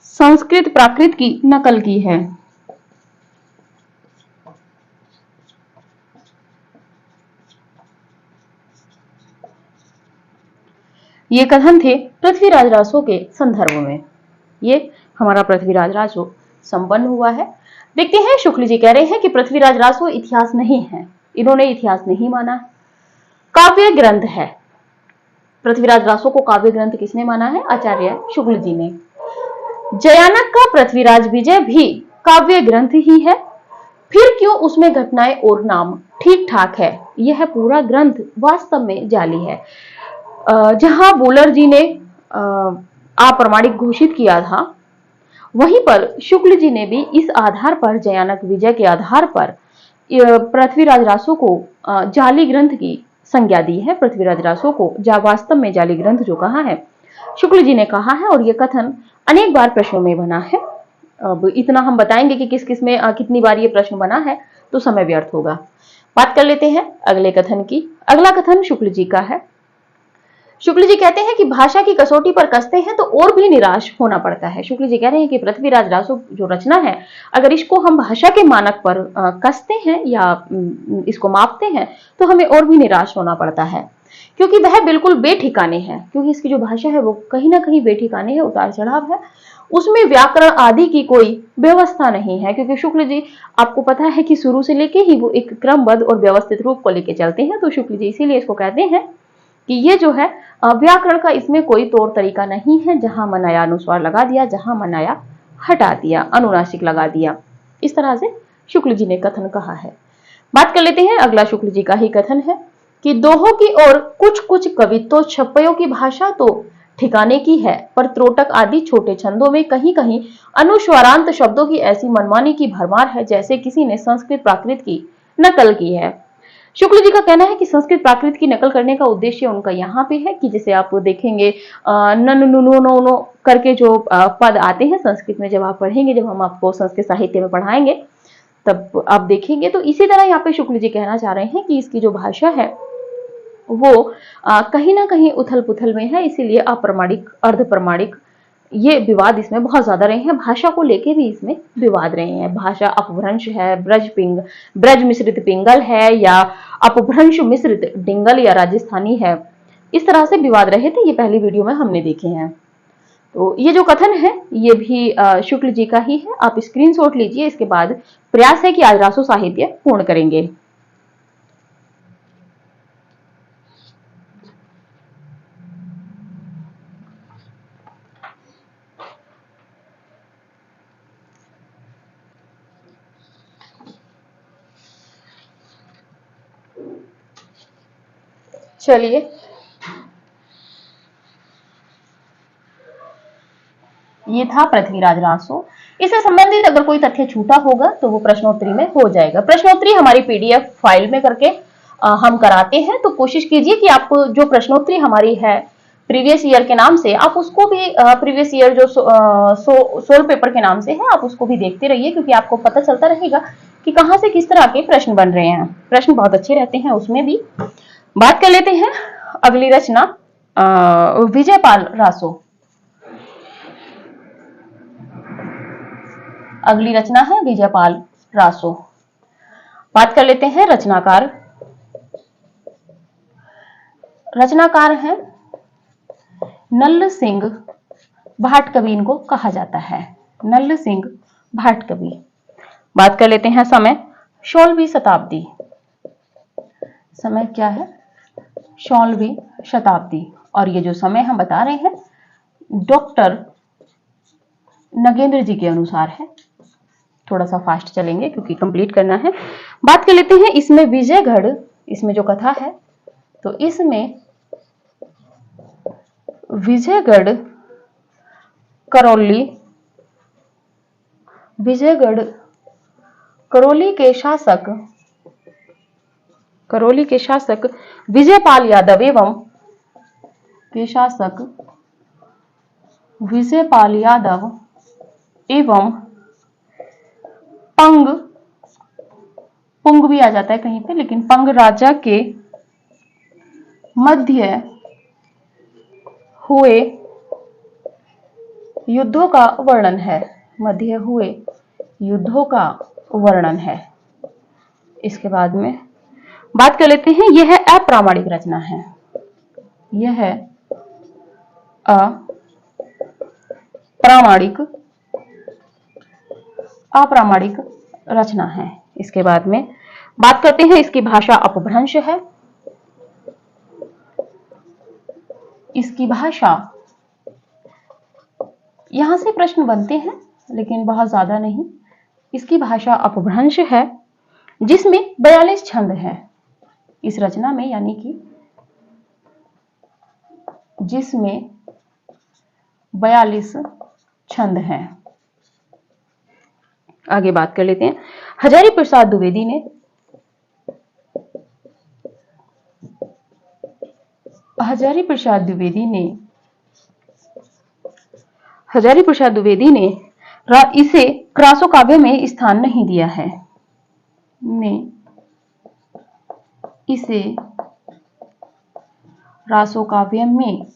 संस्कृत प्राकृत की नकल की है। ये कथन थे पृथ्वीराज रासो के संदर्भ में। ये हमारा पृथ्वीराज रासो संपन्न हुआ है। देखते हैं, शुक्ल जी कह रहे हैं कि पृथ्वीराज रासो इतिहास नहीं है, इन्होंने इतिहास नहीं माना, काव्य ग्रंथ है। पृथ्वीराज रासो को काव्य ग्रंथ किसने माना है? आचार्य शुक्ल जी ने। जयानक का पृथ्वीराज विजय भी काव्य ग्रंथ ही है, फिर क्यों उसमें घटनाएं और नाम ठीक ठाक है? यह पूरा ग्रंथ वास्तव में जाली है। जहां बूलर जी ने अप्रमाणिक घोषित किया था, वहीं पर शुक्ल जी ने भी इस आधार पर, जयानक विजय के आधार पर पृथ्वीराज रासो को जाली ग्रंथ की संज्ञा दी है। पृथ्वीराज रासो को वास्तव में जाली ग्रंथ जो कहा है, शुक्ल जी ने कहा है, और यह कथन अनेक बार प्रश्नों में बना है। अब इतना हम बताएंगे कि किस किस में कितनी बार ये प्रश्न बना है तो समय व्यर्थ होगा। बात कर लेते हैं अगले कथन की। अगला कथन शुक्ल जी का है। शुक्ल जी कहते हैं कि भाषा की कसौटी पर कसते हैं तो और भी निराश होना पड़ता है। शुक्ल जी कह रहे हैं कि पृथ्वीराज रासो जो रचना है, अगर इसको हम भाषा के मानक पर कसते हैं या इसको मापते हैं तो हमें और भी निराश होना पड़ता है, क्योंकि वह बिल्कुल बेठिकाने है। क्योंकि इसकी जो भाषा है वो कहीं ना कहीं बेठिकाने है, उतार चढ़ाव है, उसमें व्याकरण आदि की कोई व्यवस्था नहीं है। क्योंकि शुक्ल जी, आपको पता है कि शुरू से लेके ही वो एक क्रमबद्ध और व्यवस्थित रूप को लेके चलते हैं, तो शुक्ल जी इसीलिए इसको कहते हैं कि ये जो है व्याकरण का इसमें कोई तौर तरीका नहीं है, जहां मन आया अनुस्वार लगा दिया, जहां मन आया हटा दिया, अनुनासिक लगा दिया। इस तरह से शुक्ल जी ने कथन कहा है। बात कर लेते हैं, अगला शुक्ल जी का ही कथन है कि दोहों की ओर कुछ कुछ कवित्व, छप्पयों की भाषा तो ठिकाने की है, पर त्रोटक आदि छोटे छंदों में कहीं कहीं अनुस्वारांत शब्दों की ऐसी मनमानी की भरमार है, जैसे किसी ने संस्कृत प्राकृत की नकल की है। शुक्ल जी का कहना है कि संस्कृत प्राकृत की नकल करने का उद्देश्य उनका यहाँ पे है कि जैसे आप देखेंगे नन नुनो नो नो करके जो पद आते हैं संस्कृत में, जब आप पढ़ेंगे, जब हम आपको संस्कृत साहित्य में पढ़ाएंगे तब आप देखेंगे, तो इसी तरह यहाँ पे शुक्ल जी कहना चाह रहे हैं कि इसकी जो भाषा है वो कहीं ना कहीं उथल पुथल में है, इसीलिए अप्रमाणिक, अर्ध प्रमाणिक, ये विवाद इसमें बहुत ज्यादा रहे हैं। भाषा को लेके भी इसमें विवाद रहे हैं। भाषा अपभ्रंश है, ब्रज मिश्रित पिंगल है, या अपभ्रंश मिश्रित डिंगल या राजस्थानी है, इस तरह से विवाद रहे थे। ये पहली वीडियो में हमने देखे हैं। तो ये जो कथन है ये भी शुक्ल जी का ही है। आप स्क्रीनशॉट लीजिए, इसके बाद प्रयास है कि आज रासो साहित्य पूर्ण करेंगे। चलिए ये था पृथ्वीराज रासो। इससे संबंधित अगर कोई तथ्य छूटा होगा तो वो प्रश्नोत्तरी में हो जाएगा। प्रश्नोत्तरी हमारी पीडीएफ फाइल में करके हम कराते हैं, तो कोशिश कीजिए कि आपको जो प्रश्नोत्तरी हमारी है प्रीवियस ईयर के नाम से, आप उसको भी प्रीवियस ईयर जो सोल पेपर के नाम से है आप उसको भी देखते रहिए, क्योंकि आपको पता चलता रहेगा कि कहां से किस तरह के प्रश्न बन रहे हैं। प्रश्न बहुत अच्छे रहते हैं उसमें भी। बात कर लेते हैं अगली रचना विजयपाल रासो। अगली रचना है विजयपाल रासो। बात कर लेते हैं रचनाकार। रचनाकार है नल्ल सिंह भाटकवि, इनको कहा जाता है नल्ल सिंह भाटकवि। बात कर लेते हैं समय 16वीं शताब्दी। समय क्या है? 16वीं शताब्दी। और ये जो समय हम बता रहे हैं डॉक्टर नगेंद्र जी के अनुसार है। थोड़ा सा फास्ट चलेंगे क्योंकि कंप्लीट करना है। बात कर लेते हैं इसमें विजयगढ़, इसमें जो कथा है तो इसमें विजयगढ़ करौली, विजयगढ़ करौली के शासक विजयपाल यादव एवं के शासक विजयपाल यादव एवं पुंग भी आ जाता है कहीं पे, लेकिन पंग राजा के मध्य हुए युद्धों का वर्णन है। मध्य हुए युद्धों का वर्णन है। इसके बाद में बात कर लेते हैं, यह अप्रामाणिक रचना है। यह अप्रामाणिक रचना है। इसके बाद में बात करते हैं इसकी भाषा अपभ्रंश है। इसकी भाषा, यहां से प्रश्न बनते हैं लेकिन बहुत ज्यादा नहीं। इसकी भाषा अपभ्रंश है जिसमें 42 छंद है इस रचना में, यानी कि जिसमें 42 छंद हैं। आगे बात कर लेते हैं हजारी प्रसाद द्विवेदी ने इसे क्रासो काव्य में स्थान नहीं दिया है। इसे रासो काव्य में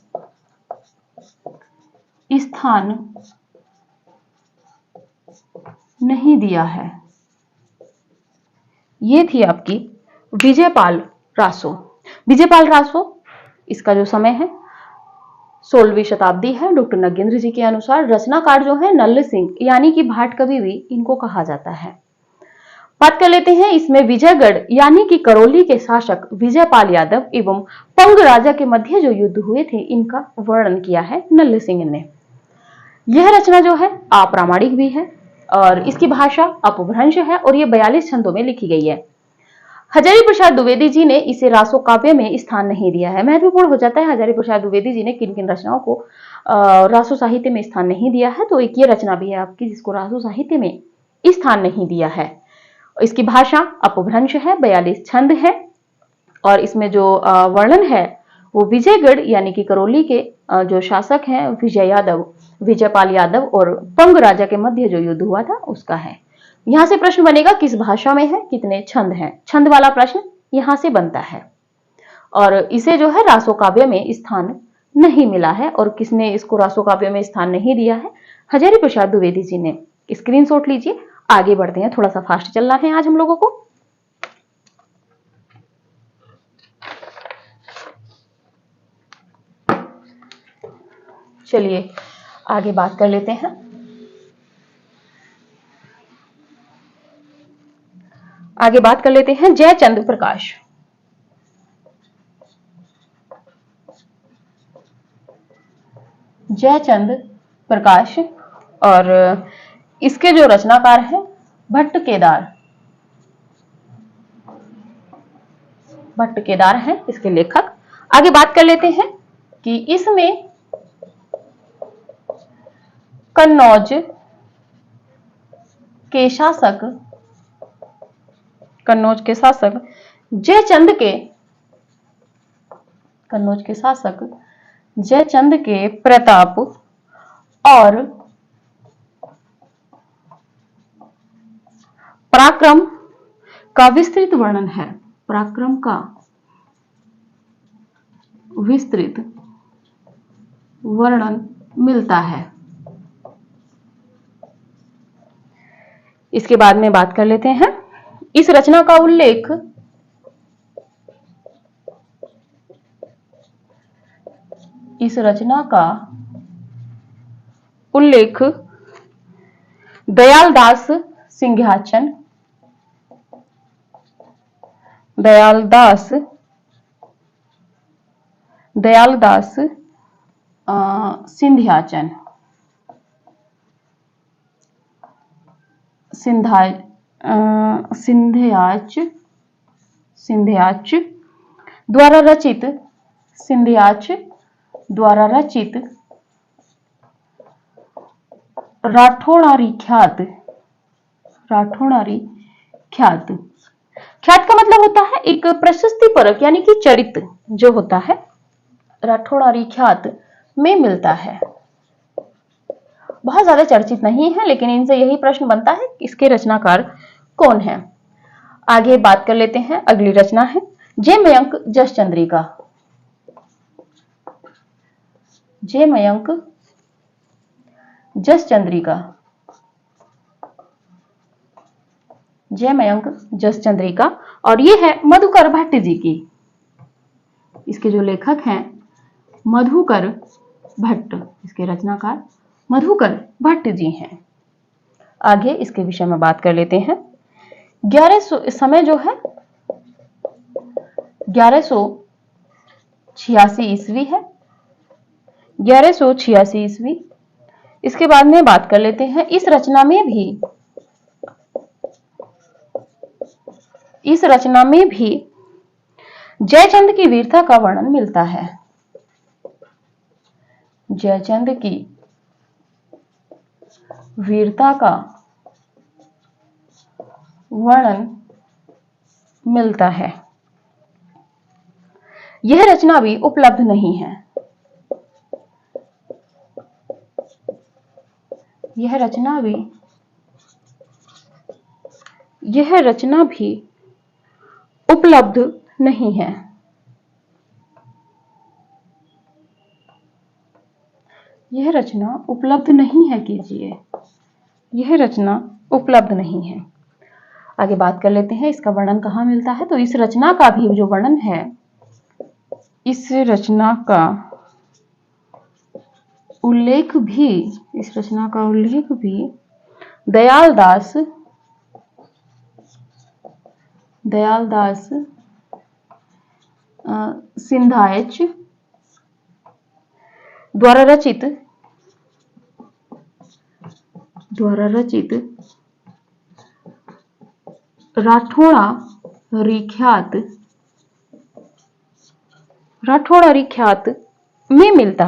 स्थान नहीं दिया है। ये थी आपकी विजयपाल रासो। विजयपाल रासो, इसका जो समय है 16वीं शताब्दी है डॉक्टर नगेंद्र जी के अनुसार। रचनाकार जो है नल्ल सिंह यानी कि भाटकवि भी इनको कहा जाता है। बात कर लेते हैं इसमें विजयगढ़ यानी कि करौली के शासक विजयपाल यादव एवं पंग राजा के मध्य जो युद्ध हुए थे इनका वर्णन किया है नल्ल सिंह ने। यह रचना जो है अप्रामाणिक भी है और इसकी भाषा अपभ्रंश है और ये 42 छंदों में लिखी गई है। हजारी प्रसाद द्विवेदी जी ने इसे रासो काव्य में स्थान नहीं दिया है। महत्वपूर्ण हो जाता है हजारी प्रसाद द्विवेदी जी ने किन किन रचनाओं को रासो साहित्य में स्थान नहीं दिया है, तो एक ये रचना भी है आपकी जिसको रासो साहित्य में स्थान नहीं दिया है। इसकी भाषा अपभ्रंश है, 42 छंद है और इसमें जो वर्णन है वो विजयगढ़ यानी कि करौली के जो शासक हैं विजयपाल यादव और पंग राजा के मध्य जो युद्ध हुआ था उसका है। यहां से प्रश्न बनेगा किस भाषा में है, कितने छंद हैं, छंद वाला प्रश्न यहां से बनता है। और इसे जो है रासो काव्य में स्थान नहीं मिला है। और किसने इसको रासो काव्य में स्थान नहीं दिया है? हजारी प्रसाद द्विवेदी जी ने। स्क्रीनशॉट लीजिए। आगे बढ़ते हैं, थोड़ा सा फास्ट चलना है आज हम लोगों को। चलिए आगे बात कर लेते हैं। आगे बात कर लेते हैं जयचंद प्रकाश। जयचंद प्रकाश और इसके जो रचनाकार हैं भट्ट केदार हैं इसके लेखक। आगे बात कर लेते हैं कि इसमें कन्नौज के शासक जयचंद के प्रताप और पराक्रम का विस्तृत वर्णन है। पराक्रम का विस्तृत वर्णन मिलता है। इसके बाद में बात कर लेते हैं, इस रचना का उल्लेख दयालदास सिंध्याच द्वारा रचित राठौड़ारी ख्यात का मतलब होता है एक प्रशस्ति परक यानी कि चरित्र जो होता है, राठौड़ारी ख्यात में मिलता है। बहुत ज्यादा चर्चित नहीं है, लेकिन इनसे यही प्रश्न बनता है कि इसके रचनाकार कौन है। आगे बात कर लेते हैं, अगली रचना है जयमयंक जसचंद्रिका। जयमयंक जसचंद्रिका और ये है मधुकर भट्ट जी की। इसके जो लेखक हैं मधुकर भट्ट, इसके रचनाकार मधुकर भट्ट जी हैं। आगे इसके विषय में बात कर लेते हैं। 1100 समय जो है 1186 ईस्वी है, 1186 ईस्वी। इसके बाद में बात कर लेते हैं, इस रचना में भी जयचंद की वीरता का वर्णन मिलता है। जयचंद की वीरता का वर्णन मिलता है। यह रचना भी उपलब्ध नहीं है। यह रचना भी उपलब्ध नहीं है। यह रचना उपलब्ध नहीं है कीजिए, यह रचना उपलब्ध नहीं है। आगे बात कर लेते हैं, इसका वर्णन कहाँ मिलता है। तो इस रचना का भी जो वर्णन है, इस रचना का उल्लेख भी दयालदास सिंध्याच द्वारा रचित राठौड़ारी ख्यात में मिलता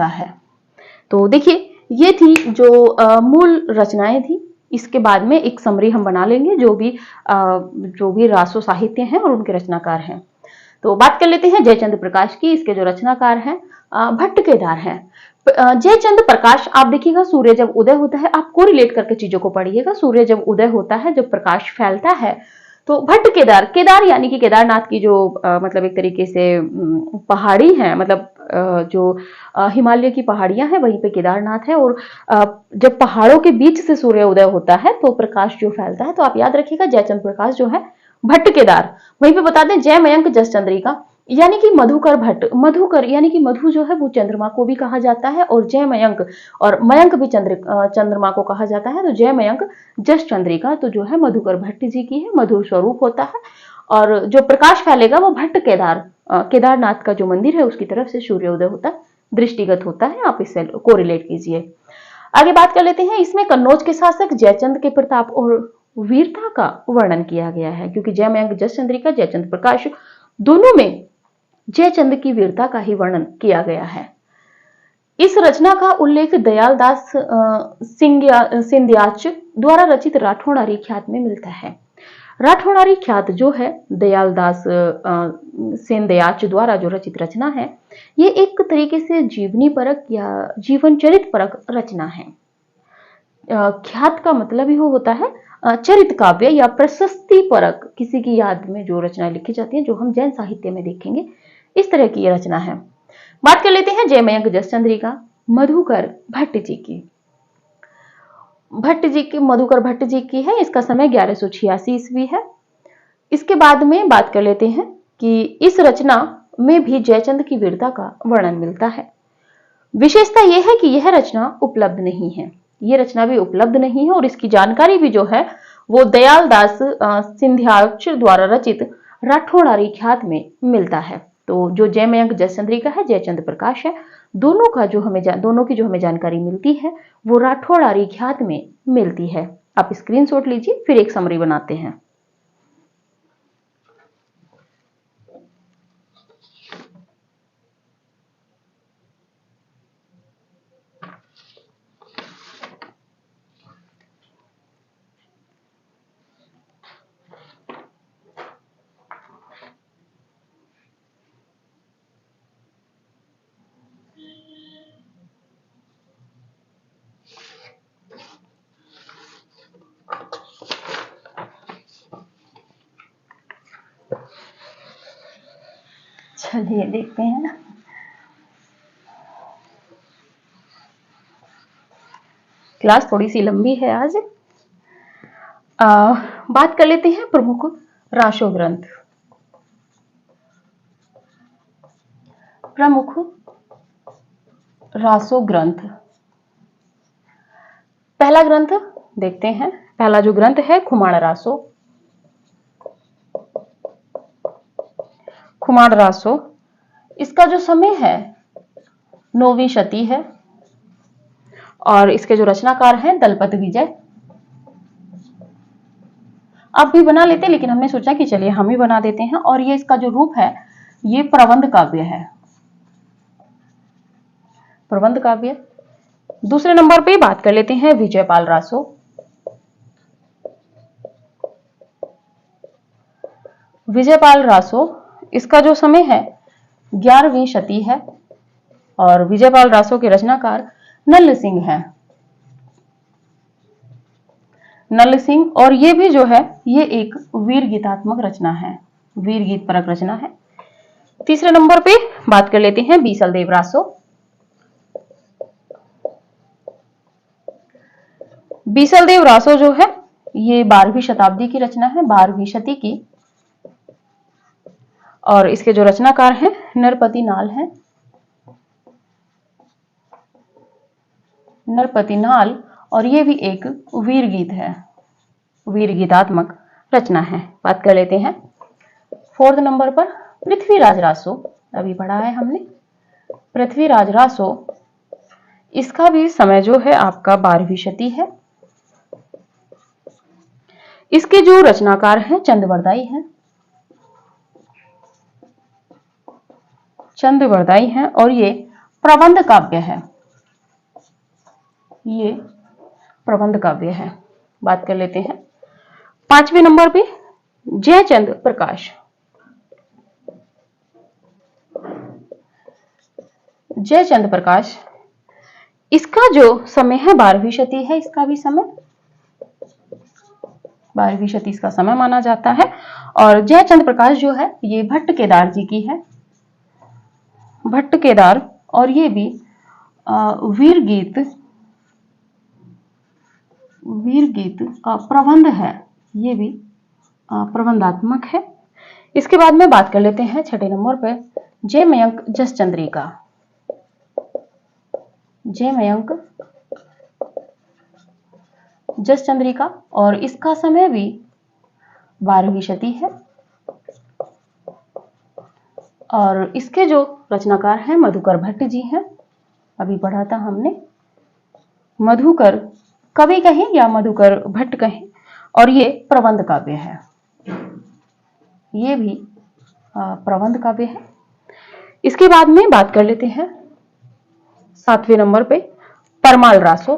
है। तो देखिए, ये थी जो मूल रचनाएं थी। इसके बाद में एक समरी हम बना लेंगे जो भी रासो साहित्य हैं और उनके रचनाकार हैं। तो बात कर लेते हैं जयचंद प्रकाश की। इसके जो रचनाकार हैं भट्ट केदार हैं। जयचंद प्रकाश, आप देखिएगा सूर्य जब उदय होता है, आप कोरिलेट करके चीजों को पढ़िएगा। सूर्य जब उदय होता है, जब प्रकाश फैलता है, तो भट्ट केदार यानी कि केदारनाथ की जो मतलब एक तरीके से पहाड़ी है, मतलब जो हिमालय की पहाड़ियां हैं, वहीं पे केदारनाथ है। और जब पहाड़ों के बीच से सूर्य उदय होता है तो प्रकाश जो फैलता है, तो आप याद रखिएगा जयचंद प्रकाश जो है भट्ट केदार। वहीं पे बता दें जयमयंक जसचंद्रिका यानी कि मधुकर भट्ट। मधुकर यानी कि मधु जो है वो चंद्रमा को भी कहा जाता है, और जयमयंक और मयंक भी चंद्रमा को कहा जाता है। तो जयमयंक जसचंद्रिका तो जो है मधुकर भट्ट जी की है, मधुर स्वरूप होता है। और जो प्रकाश फैलेगा वो भट्ट केदारनाथ का जो मंदिर है उसकी तरफ से सूर्योदय होता है, दृष्टिगत होता है। आप इससे कोरिलेट कीजिए। आगे बात कर लेते हैं, इसमें कन्नौज के शासक जयचंद के प्रताप और वीरता का वर्णन किया गया है, क्योंकि जयमयंक, जसचंद्रिका, जयचंद्र प्रकाश दोनों में जयचंद की वीरता का ही वर्णन किया गया है। इस रचना का उल्लेख दयालदास सिंध्याच द्वारा रचित राठौड़ारी ख्यात में मिलता है। राठौड़ारी ख्यात जो है दयालदास सिंध्याच द्वारा जो रचित रचना है, ये एक तरीके से जीवनी परक या जीवन चरित परक रचना है। ख्यात का मतलब ही होता है चरित काव्य या प्रशस्ति परक, किसी की याद में जो रचना लिखी जाती है, जो हम जैन साहित्य में देखेंगे, इस तरह की ये रचना है। बात कर लेते हैं जयमयंक जसचंद्रिका मधुकर भट्ट जी की। मधुकर भट्ट जी की है। इसका समय 1186 ईस्वी है। इसके बाद में बात कर लेते हैं कि इस रचना में भी जयचंद की वीरता का वर्णन मिलता है। विशेषता यह है कि यह रचना उपलब्ध नहीं है, ये रचना भी उपलब्ध नहीं है, और इसकी जानकारी भी जो है वो दयालदास सिंध्याच द्वारा रचित राठौड़ारी ख्यात में मिलता है। तो जो जयमयंक जसचंद्रिका है, जयचंद्र प्रकाश है, दोनों की जो हमें जानकारी मिलती है वो राठौड़ारी ख्यात में मिलती है। आप स्क्रीनशॉट लीजिए, फिर एक समरी बनाते हैं। चलिए देखते हैं। क्लास थोड़ी सी लंबी है आज। बात कर लेते हैं प्रमुख रासो ग्रंथ। प्रमुख रासो ग्रंथ, पहला ग्रंथ देखते हैं। पहला जो ग्रंथ है खुमाण रासो। खुमाण रासो, इसका जो समय है 9वीं शती है, और इसके जो रचनाकार हैं दलपत विजय। आप भी बना लेते, लेकिन हमने सोचा कि चलिए हम ही बना देते हैं। और ये इसका जो रूप है ये प्रबंध काव्य है, प्रबंध काव्य। दूसरे नंबर पे बात कर लेते हैं विजयपाल रासो। विजयपाल रासो, इसका जो समय है 11वीं शती है, और विजयपाल रासो के रचनाकार नल सिंह हैं। नल सिंह, और ये भी जो है ये एक वीर गीतात्मक रचना है, वीर गीत परक रचना है। तीसरे नंबर पे बात कर लेते हैं बीसलदेव रासो। बीसलदेव रासो जो है ये 12वीं शताब्दी की रचना है, 12वीं शती की, और इसके जो रचनाकार हैं नरपति नाल हैं। नरपति नाल, और ये भी एक वीर गीत है, वीर गीतात्मक रचना है। बात कर लेते हैं फोर्थ नंबर पर पृथ्वीराज रासो। अभी पढ़ा है हमने पृथ्वीराज रासो। इसका भी समय जो है आपका 12वीं शती है। इसके जो रचनाकार हैं चंदवरदाई हैं, चंदवरदाई हैं, और ये प्रबंध काव्य है, ये प्रबंध काव्य है। बात कर लेते हैं 5वें नंबर पे जयचंद प्रकाश। जयचंद प्रकाश, इसका जो समय है 12वीं शती है, इसका भी समय 12वीं शती इसका समय माना जाता है। और जयचंद प्रकाश जो है ये भट्ट केदार जी की है, भट्ट केदार, और ये भी वीर गीत प्रबंध है, ये भी प्रबंधात्मक है। इसके बाद में बात कर लेते हैं 6ठे नंबर पर जयमयंक जसचंद्रिका। जयमयंक जसचंद्रिका, और इसका समय भी 12वीं शती है, और इसके जो रचनाकार हैं मधुकर भट्ट जी हैं। अभी पढ़ा था हमने, मधुकर कवि कहें या मधुकर भट्ट कहें, और ये प्रबंध काव्य है, ये भी प्रबंध काव्य है। इसके बाद में बात कर लेते हैं 7वें नंबर पे परमाल रासो।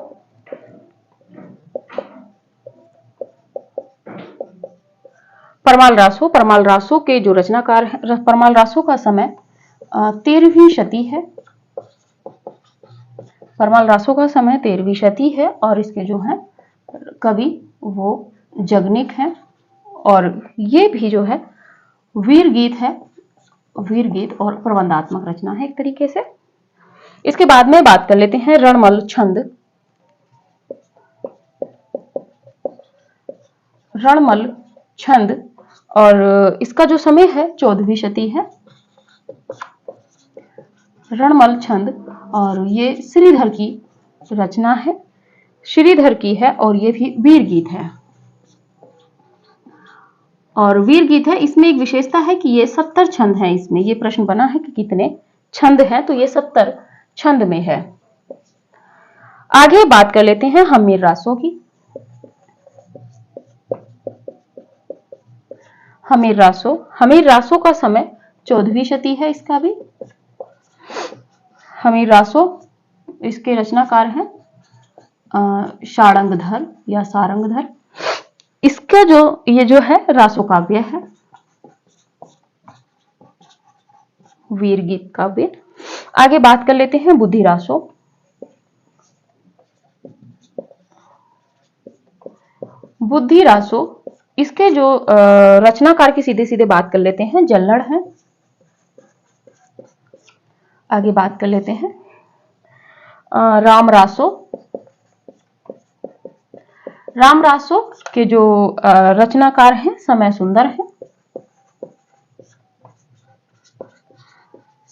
परमाल रासो के जो रचनाकार है, परमाल रासो का समय 13वीं शती है। परमाल रासो का समय 13वीं शती है और इसके जो है कवि वो जगनिक हैं और ये भी जो है वीर गीत है, वीर गीत और प्रबंधात्मक रचना है एक तरीके से। इसके बाद में बात कर लेते हैं रणमल छंद। रणमल छंद और इसका जो समय है 14वीं शती है। रणमल छंद और ये श्रीधर की रचना है, श्रीधर की है और ये भी वीर गीत है। और वीर गीत है, इसमें एक विशेषता है कि ये 70 छंद हैं। इसमें ये प्रश्न बना है कि कितने छंद हैं, तो ये 70 छंद में है। आगे बात कर लेते हैं हमीर रासों की। हमीर रासों का समय 14वीं शती है। इसका भी हमीर रासो, इसके रचनाकार हैं शारंगधर या सारंगधर। इसका जो ये जो है रासो काव्य है, वीर गीत काव्य। आगे बात कर लेते हैं बुद्धि रासो। बुद्धि रासो, इसके जो रचनाकार की सीधे सीधे बात कर लेते हैं जल्लड़ हैं। आगे बात कर लेते हैं राम रासो। राम रासो के जो रचनाकार हैं समय सुंदर है,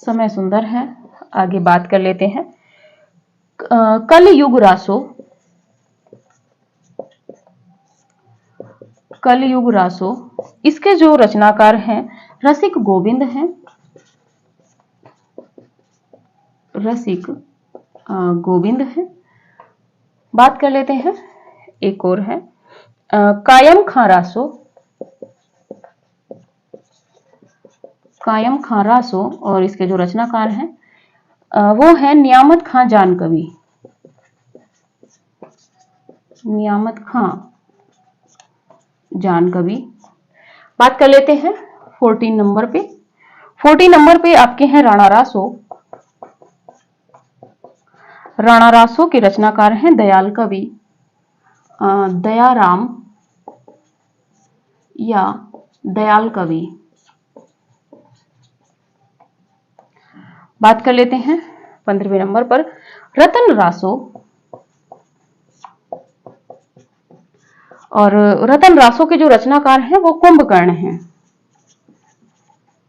समय सुंदर है। आगे बात कर लेते हैं कलयुग रासो। कलयुग रासो, इसके जो रचनाकार हैं रसिक गोविंद हैं, रसिक गोविंद हैं। बात कर लेते हैं एक और है कायम खां रासो। कायम खां रासो और इसके जो रचनाकार हैं वो है नियामत खां जानकवि। नियामत खां जानकवि। बात कर लेते हैं 14 नंबर पे। 14 नंबर पे आपके हैं राणा रासो। राणा रासो के रचनाकार हैं दयाल कवि दयाराम या दयाल कवि। बात कर लेते हैं 15वें नंबर पर रतन रासो। और रतन रासो के जो रचनाकार हैं वो कुंभकर्ण हैं।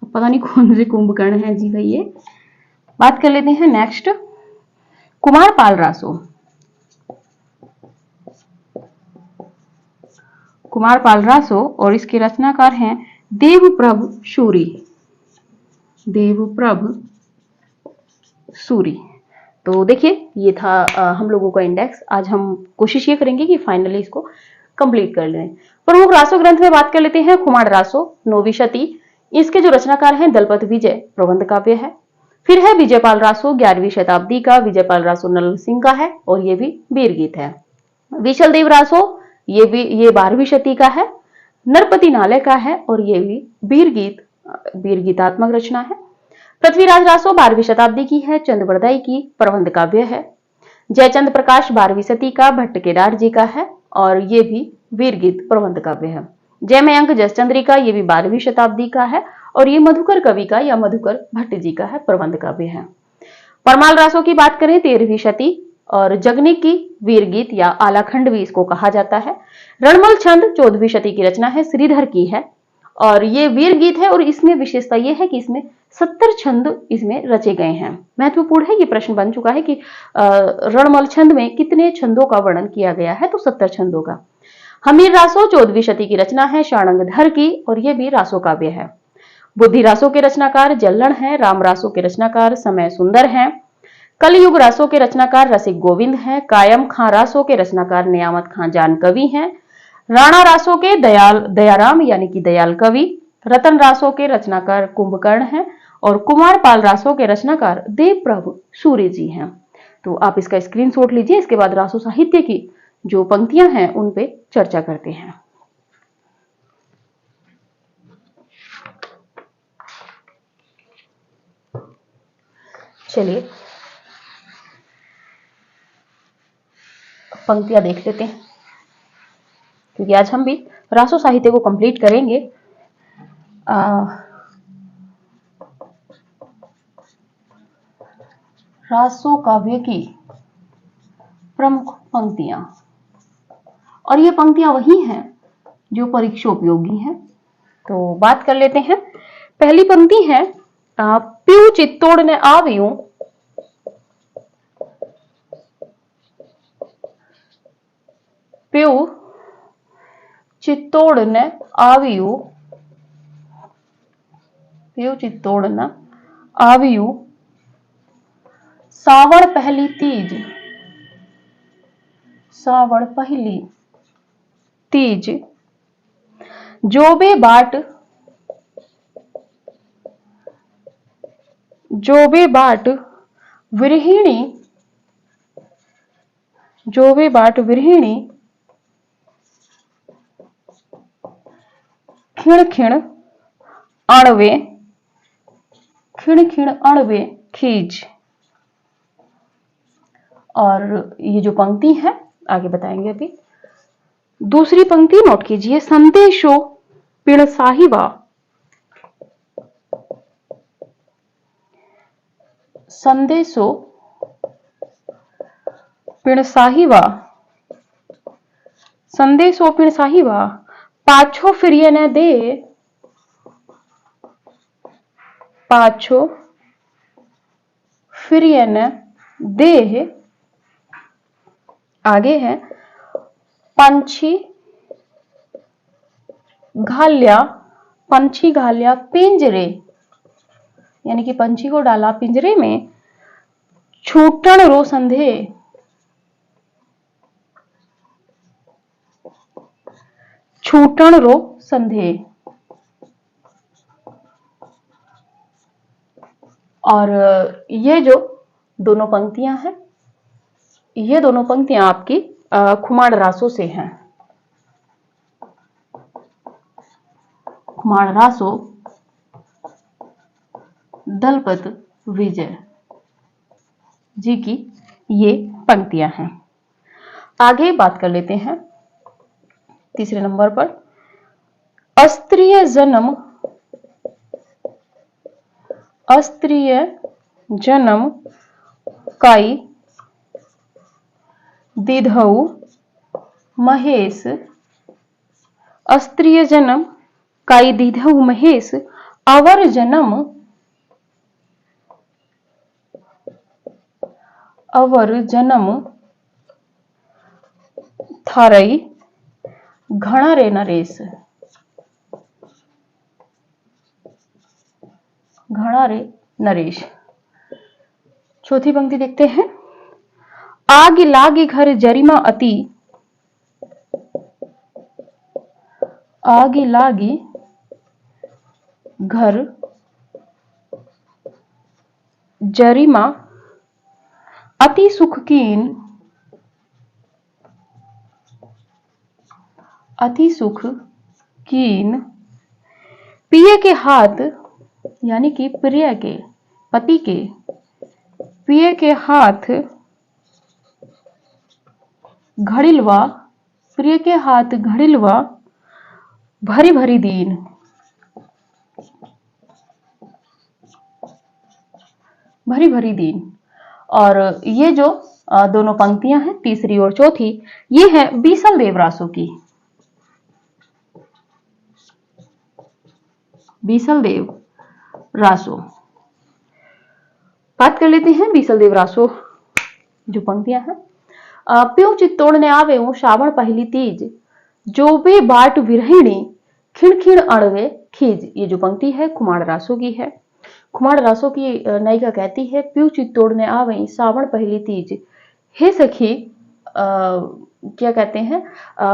पता नहीं कौन से कुंभकर्ण हैं जी भाई ये। बात कर लेते हैं नेक्स्ट कुमारपाल रासो। कुमारपाल रासो और इसके रचनाकार हैं देवप्रभ सूरी। देवप्रभ सूरी। तो देखिए ये था हम लोगों का इंडेक्स। आज हम कोशिश ये करेंगे कि फाइनली इसको कंप्लीट कर लें। प्रमुख रासो ग्रंथ में बात कर लेते हैं खुमार रासो 9वीं शती। इसके जो रचनाकार हैं दलपत विजय, प्रबंध काव्य है। फिर है विजयपाल रासो 11वीं शताब्दी का, विजयपाल रासो नल सिंह का है और ये भी वीर गीत है। विशल देव रासो ये 12वीं शती का है, नरपति नालय का है और ये भी वीर गीतात्मक रचना है। पृथ्वीराज रासो 12वीं शताब्दी की है, चंद बरदाई की, प्रबंध काव्य है। जयचंद प्रकाश 12वीं शती का, भट्ट केदार जी का है और ये भी वीर गीत प्रबंध काव्य है। जय मयंक जसचंद्रिका ये भी 12वीं शताब्दी का है और ये मधुकर कवि का या मधुकर भट्ट जी का है, प्रबंध काव्य है। परमाल रासो की बात करें 13वीं शती और जगनिक की वीर गीत या आलाखंड भी इसको कहा जाता है। रणमल छंद 14वीं शती की रचना है, श्रीधर की है और ये वीर गीत है और इसमें विशेषता यह है कि इसमें 70 छंद इसमें रचे गए हैं। महत्वपूर्ण है, ये प्रश्न बन चुका है कि रणमल छंद में कितने छंदों का वर्णन किया गया है, तो 70 छंदों का। हमीर रासो 14वीं शती की रचना है, शार्ंगधर की और यह भी रासो काव्य है। बुद्धि रासो के रचनाकार जल्लड़ हैं। राम रासो के रचनाकार समय सुंदर हैं। कलयुग रासो के रचनाकार रसिक गोविंद हैं। कायम खां रासो के रचनाकार नियामत खां जानकवि हैं। राणा रासो के दयाराम यानी कि दयाल कवि, रतन रासो के रचनाकार कुंभकर्ण हैं और कुमार पाल रासो के रचनाकार देव प्रभु सूर्य जी हैं। तो आप इसका स्क्रीनशॉट लीजिए। इसके बाद रासो साहित्य की जो पंक्तियां हैं उन पे चर्चा करते हैं। चलिए पंक्तियां देख लेते हैं, क्योंकि आज हम भी रासो साहित्य को कंप्लीट करेंगे। रासो काव्य की प्रमुख पंक्तियां, और ये पंक्तियां वही हैं जो परीक्षा उपयोगी हैं। तो बात कर लेते हैं। पहली पंक्ति है, प्यू चित्तौड़ ने आवियूं, प्यू चित्तौड़ ने आवियूं, प्यू चित्तौड़ ने आवियूं, सावण पहली तीज, सावण पहली तीज, जोबे बाट, जोबे बाट विरहिणी, जोबे बाट विरहिणी, खिण खिण अणवे, खिण खिण अणवे खीज। और ये जो पंक्ति है आगे बताएंगे अभी। दूसरी पंक्ति नोट कीजिए, संदेशो पिण साहिबा, संदेशो पिण साहिबा, संदेशो पिण साहिबा, पाछो फिरिए न दे, पाछो फिरिए न दे। आगे है, पंछी घाल्या, पंछी घाल्या पिंजरे, यानी कि पंछी को डाला पिंजरे में, छूटन रो संधे, छूटन रो संधे। और ये जो दोनों पंक्तियां हैं, ये दोनों पंक्तियां आपकी खुमाड़ रासो से हैं। खुमाड़ रासो दलपत विजय जी की ये पंक्तियां हैं। आगे बात कर लेते हैं तीसरे नंबर पर, अस्त्रीय जन्म, अस्त्रीय जन्म काई दिधऊ महेश, अस्त्रीय जन्म काई दिधऊ महेश, अवर जन्म, अवर जन्म थारई घना रे नरेश, घना रे नरेश। चौथी पंक्ति देखते हैं, आग लागी घर जरिमा अति, आग लागी घर जरिमा अति सुख कीन, अति सुख कीन, पिए के हाथ, यानी कि प्रिय के, पति के, पिए के हाथ घड़िलवा, प्रिय के हाथ घड़िलवा, भरी भरी दीन, भरी भरी दीन। और ये जो दोनों पंक्तियां हैं, तीसरी और चौथी, ये है बीसल देव रासो की, बीसल देव रासो। बात कर लेते हैं बीसल देव रासो जो पंक्तियां हैं, प्यो चित्तौड़ ने आवे हूं श्रावण पहली तीज, जोबे बाट विरहिणी, खिण खिण अणवे खीज। ये जो पंक्ति है खुमाड़ रासो की है। खुमाड़ रासो की नायिका कहती है, प्यू चित्तौड़ ने आवे श्रावण पहली तीज, हे सखी क्या कहते हैं,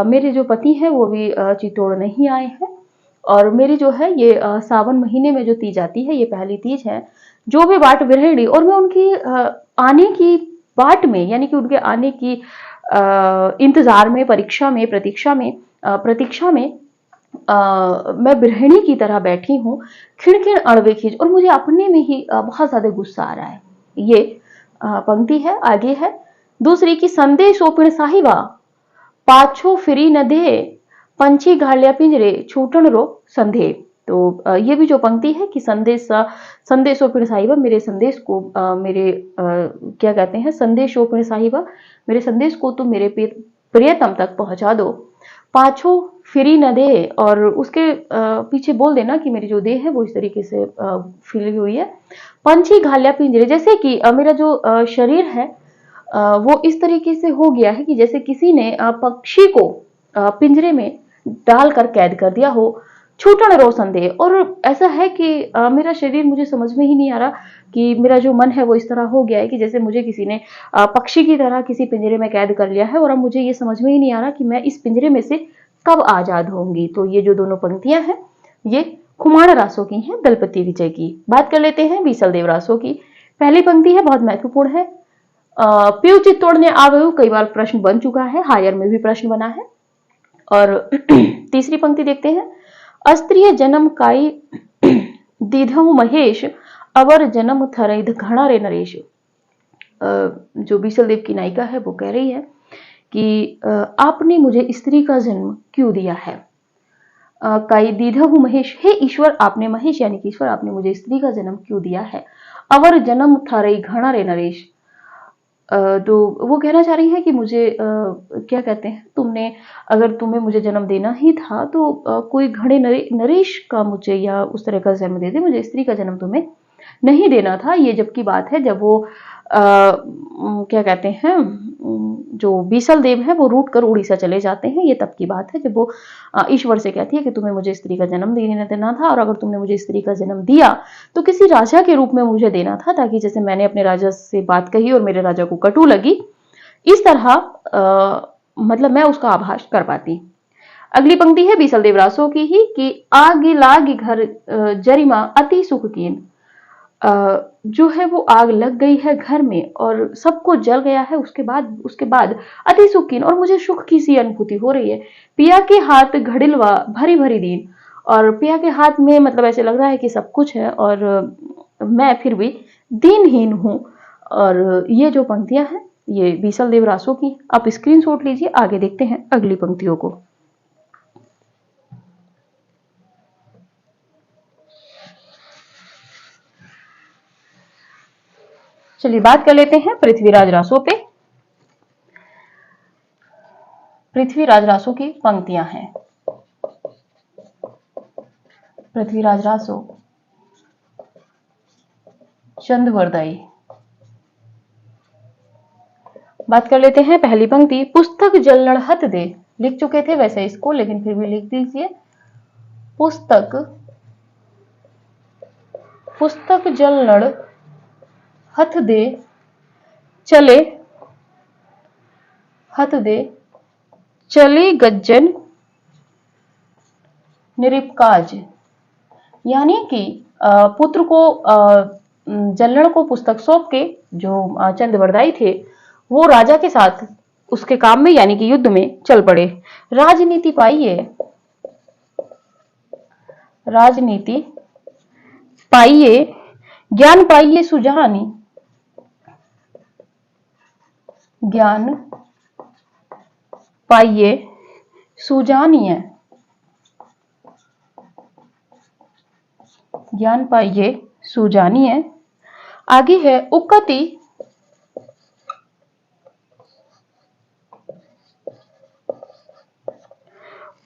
मेरे जो पति हैं वो भी चित्तौड़ नहीं आए हैं। और मेरी जो है ये सावन महीने में जो तीज आती है, ये पहली तीज है। जो भी बाट विरहिणी, और मैं उनकी आने की बाट में, यानी कि उनके आने की इंतजार में, परीक्षा में, प्रतीक्षा में मैं गृहिणी की तरह बैठी हूँ, खिड़खिड़ अड़वे खींच, और मुझे अपने में ही बहुत ज्यादा गुस्सा आ रहा है। ये पंक्ति है। आगे है दूसरी की, संदेश ओपिण साहिबा पाछो फिरी न दे, पंछी घालिया पिंजरे छूटन रो संदेह। तो ये भी जो पंक्ति है कि संदेशोपिण साहिबा, मेरे संदेश को मेरे क्या कहते हैं, संदेशोपिण साहिबा, मेरे संदेश को तुम मेरे प्रियतम तक पहुंचा दो। पाछो फिरी न दे, और उसके पीछे बोल देना कि मेरी जो देह है वो इस तरीके से फिली हुई है। पंछी घालिया पिंजरे, जैसे कि मेरा जो शरीर है वो इस तरीके से हो गया है कि जैसे किसी ने पक्षी को पिंजरे में डालकर कैद कर दिया हो। छूटन रो संदेह, और ऐसा है कि मेरा शरीर, मुझे समझ में ही नहीं आ रहा कि मेरा जो मन है वो इस तरह हो गया है कि जैसे मुझे किसी ने पक्षी की तरह किसी पिंजरे में कैद कर लिया है, और अब मुझे ये समझ में ही नहीं आ रहा कि मैं इस पिंजरे में से कब आजाद होंगी। तो ये जो दोनों पंक्तियां हैं ये खुमाण रासों की हैं, दलपति विजय की। बात कर लेते हैं बीसल देव रासों की। पहली पंक्ति है, बहुत महत्वपूर्ण है। पीयू चित्तौड़ ने आवयु, कई बार प्रश्न बन चुका है, हायर में भी प्रश्न बना है। और तीसरी पंक्ति देखते हैं, अस्त्रीय जन्म काई दीधहु महेश, अवर जन्म थरैध घड़ा रे नरेश। जो बीसल देव की नायिका है वो कह रही है कि आपने मुझे स्त्री का जन्म क्यों दिया है। काई दीधहु महेश, हे ईश्वर, आपने, महेश यानी कि ईश्वर, आपने मुझे स्त्री का जन्म क्यों दिया है। अवर जन्म थारई घड़ा रे नरेश, तो वो कहना चाह रही है कि मुझे क्या कहते हैं, तुमने, अगर तुम्हें मुझे जन्म देना ही था तो कोई घड़े नरेश का मुझे या उस तरह का जन्म दे दे, मुझे स्त्री का जन्म तुम्हें नहीं देना था। ये जब की बात है जब वो क्या कहते हैं, जो बीसल देव है वो रूट कर उड़ीसा चले जाते हैं। ये तब की बात है जब वो ईश्वर से कहती है कि तुम्हें मुझे स्त्री का जन्म देना था, और अगर तुमने मुझे स्त्री का जन्म दिया तो किसी राजा के रूप में मुझे देना था, ताकि जैसे मैंने अपने राजा से बात कही और मेरे राजा को कटु लगी, इस तरह मतलब मैं उसका आभास कर पाती। अगली पंक्ति है बीसल देव रासों की ही कि आग लाग घर जरिमा अति सुख कीन। जो है वो आग लग गई है घर में और सब कुछ जल गया है, उसके बाद अति सुखीन, और मुझे सुख की सी अनुभूति हो रही है। पिया के हाथ घड़िलवा भरी भरी दीन, और पिया के हाथ में मतलब ऐसे लग रहा है कि सब कुछ है और मैं फिर भी दीनहीन हूं। और ये जो पंक्तियां हैं ये बीसल देव रासों की। आप स्क्रीनशॉट लीजिए, आगे देखते हैं अगली पंक्तियों को। चलिए बात कर लेते हैं पृथ्वीराज रासों पे। पृथ्वीराज रासों की पंक्तियां हैं। पृथ्वीराज रासो, चंदवरदाई। बात कर लेते हैं पहली पंक्ति, पुस्तक जल लड़हत दे। लिख चुके थे वैसे इसको, लेकिन फिर भी लिख दीजिए। पुस्तक जल लड़ हथ दे, चले हथ दे, चले गज्जन निरिपकाज। यानी कि पुत्र को, जल्लड़ को पुस्तक सौंप के जो चंदवरदाई थे वो राजा के साथ उसके काम में यानी कि युद्ध में चल पड़े। राजनीति पाइए, राजनीति पाइए, ज्ञान पाइए सुजानी, ज्ञान पाइए सुजानिए, ज्ञान पाइए सुजानिए। आगे है उक्कति,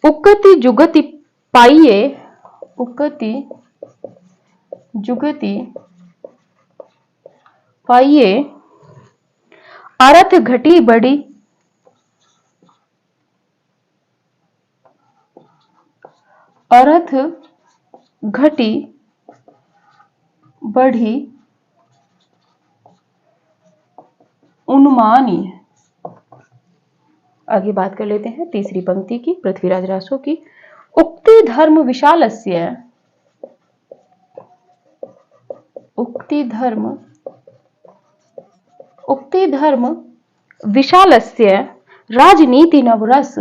उक्कति जुगति पाइए, उक्कति जुगति पाइए, अरथ घटी बड़ी, अरथ घटी बढ़ी उन्मानी। आगे बात कर लेते हैं तीसरी पंक्ति की, पृथ्वीराज रासो की। उक्ति धर्म विशालस्य, उक्ति धर्म विशालस्य राजनीति नवरस,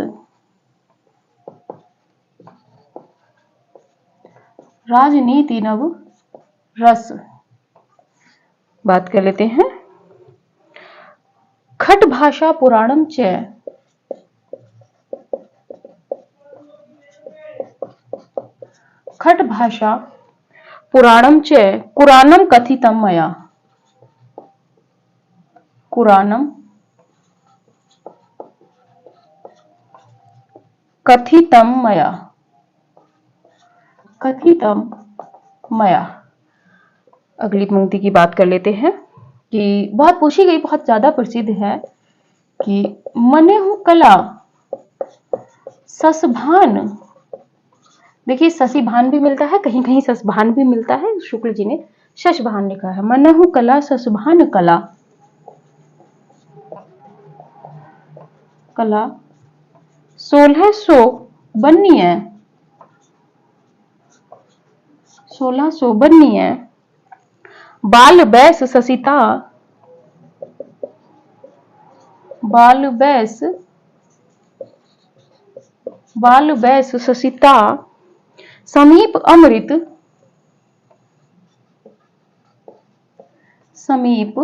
राजनीति नवरस। बात कर लेते हैं खट भाषा पुराणम च, खट भाषा पुराणम च कुरानम कथितम मया, कुरानम कथितम मया, कथितम मया। अगली पंक्ति की बात कर लेते हैं कि बहुत पूछी गई, बहुत ज्यादा प्रसिद्ध है कि मने हूं कला ससभान। देखिए ससीभान भी मिलता है, कहीं कहीं ससभान भी मिलता है, शुक्ल जी ने शशभान लिखा है। मने हूं कला ससभान कला, कला 1600 बन्नीय, 1600 बन्नीय बाल बैस ससिता, बाल बैस ससिता समीप अमृत, समीप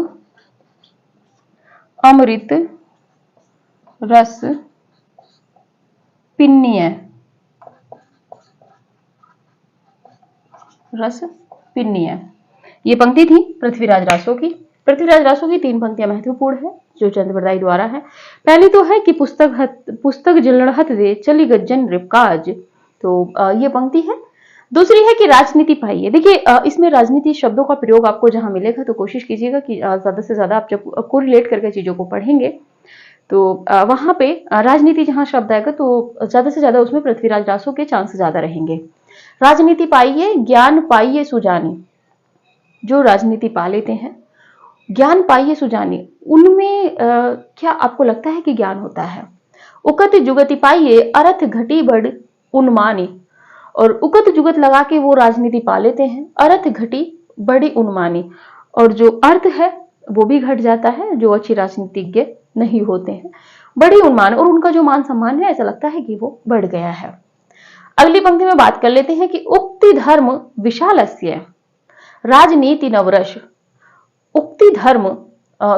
अमृत रस पिन्नीय, रस पिन्नीय। ये पंक्ति थी पृथ्वीराज रासो की। पृथ्वीराज रासो की 3 पंक्तियां महत्वपूर्ण है जो चंद बरदाई द्वारा है। पहली तो है कि पुस्तक जलड़हत दे चली गज्जन रिपकाज, तो ये पंक्ति है। दूसरी है कि राजनीति पाइए। देखिए इसमें राजनीति शब्दों का प्रयोग आपको जहां मिलेगा तो कोशिश कीजिएगा कि ज्यादा से ज्यादा आप जब कोरिलेट करके चीजों को पढ़ेंगे तो वहां पे राजनीति जहां शब्द आएगा तो ज्यादा से ज्यादा उसमें पृथ्वीराज रासो के चांस ज्यादा रहेंगे। राजनीति पाइए ज्ञान पाइए सुजानी, जो राजनीति पा लेते हैं, ज्ञान पाइए सुजानी, उनमें क्या आपको लगता है कि ज्ञान होता है? उकत जुगति पाइए अर्थ घटी बड़ उन्मानी, और उकत जुगत लगा के वो राजनीति पा लेते हैं, अर्थ घटी बड़ी उन्मानी, और जो अर्थ है वो भी घट जाता है जो अच्छी राजनीतिज्ञ नहीं होते हैं, बड़ी उन्मान, और उनका जो मान सम्मान है ऐसा लगता है कि वो बढ़ गया है। अगली पंक्ति में बात कर लेते हैं कि उक्ति धर्म विशालस्य राजनीति नवरस। उक्ति धर्म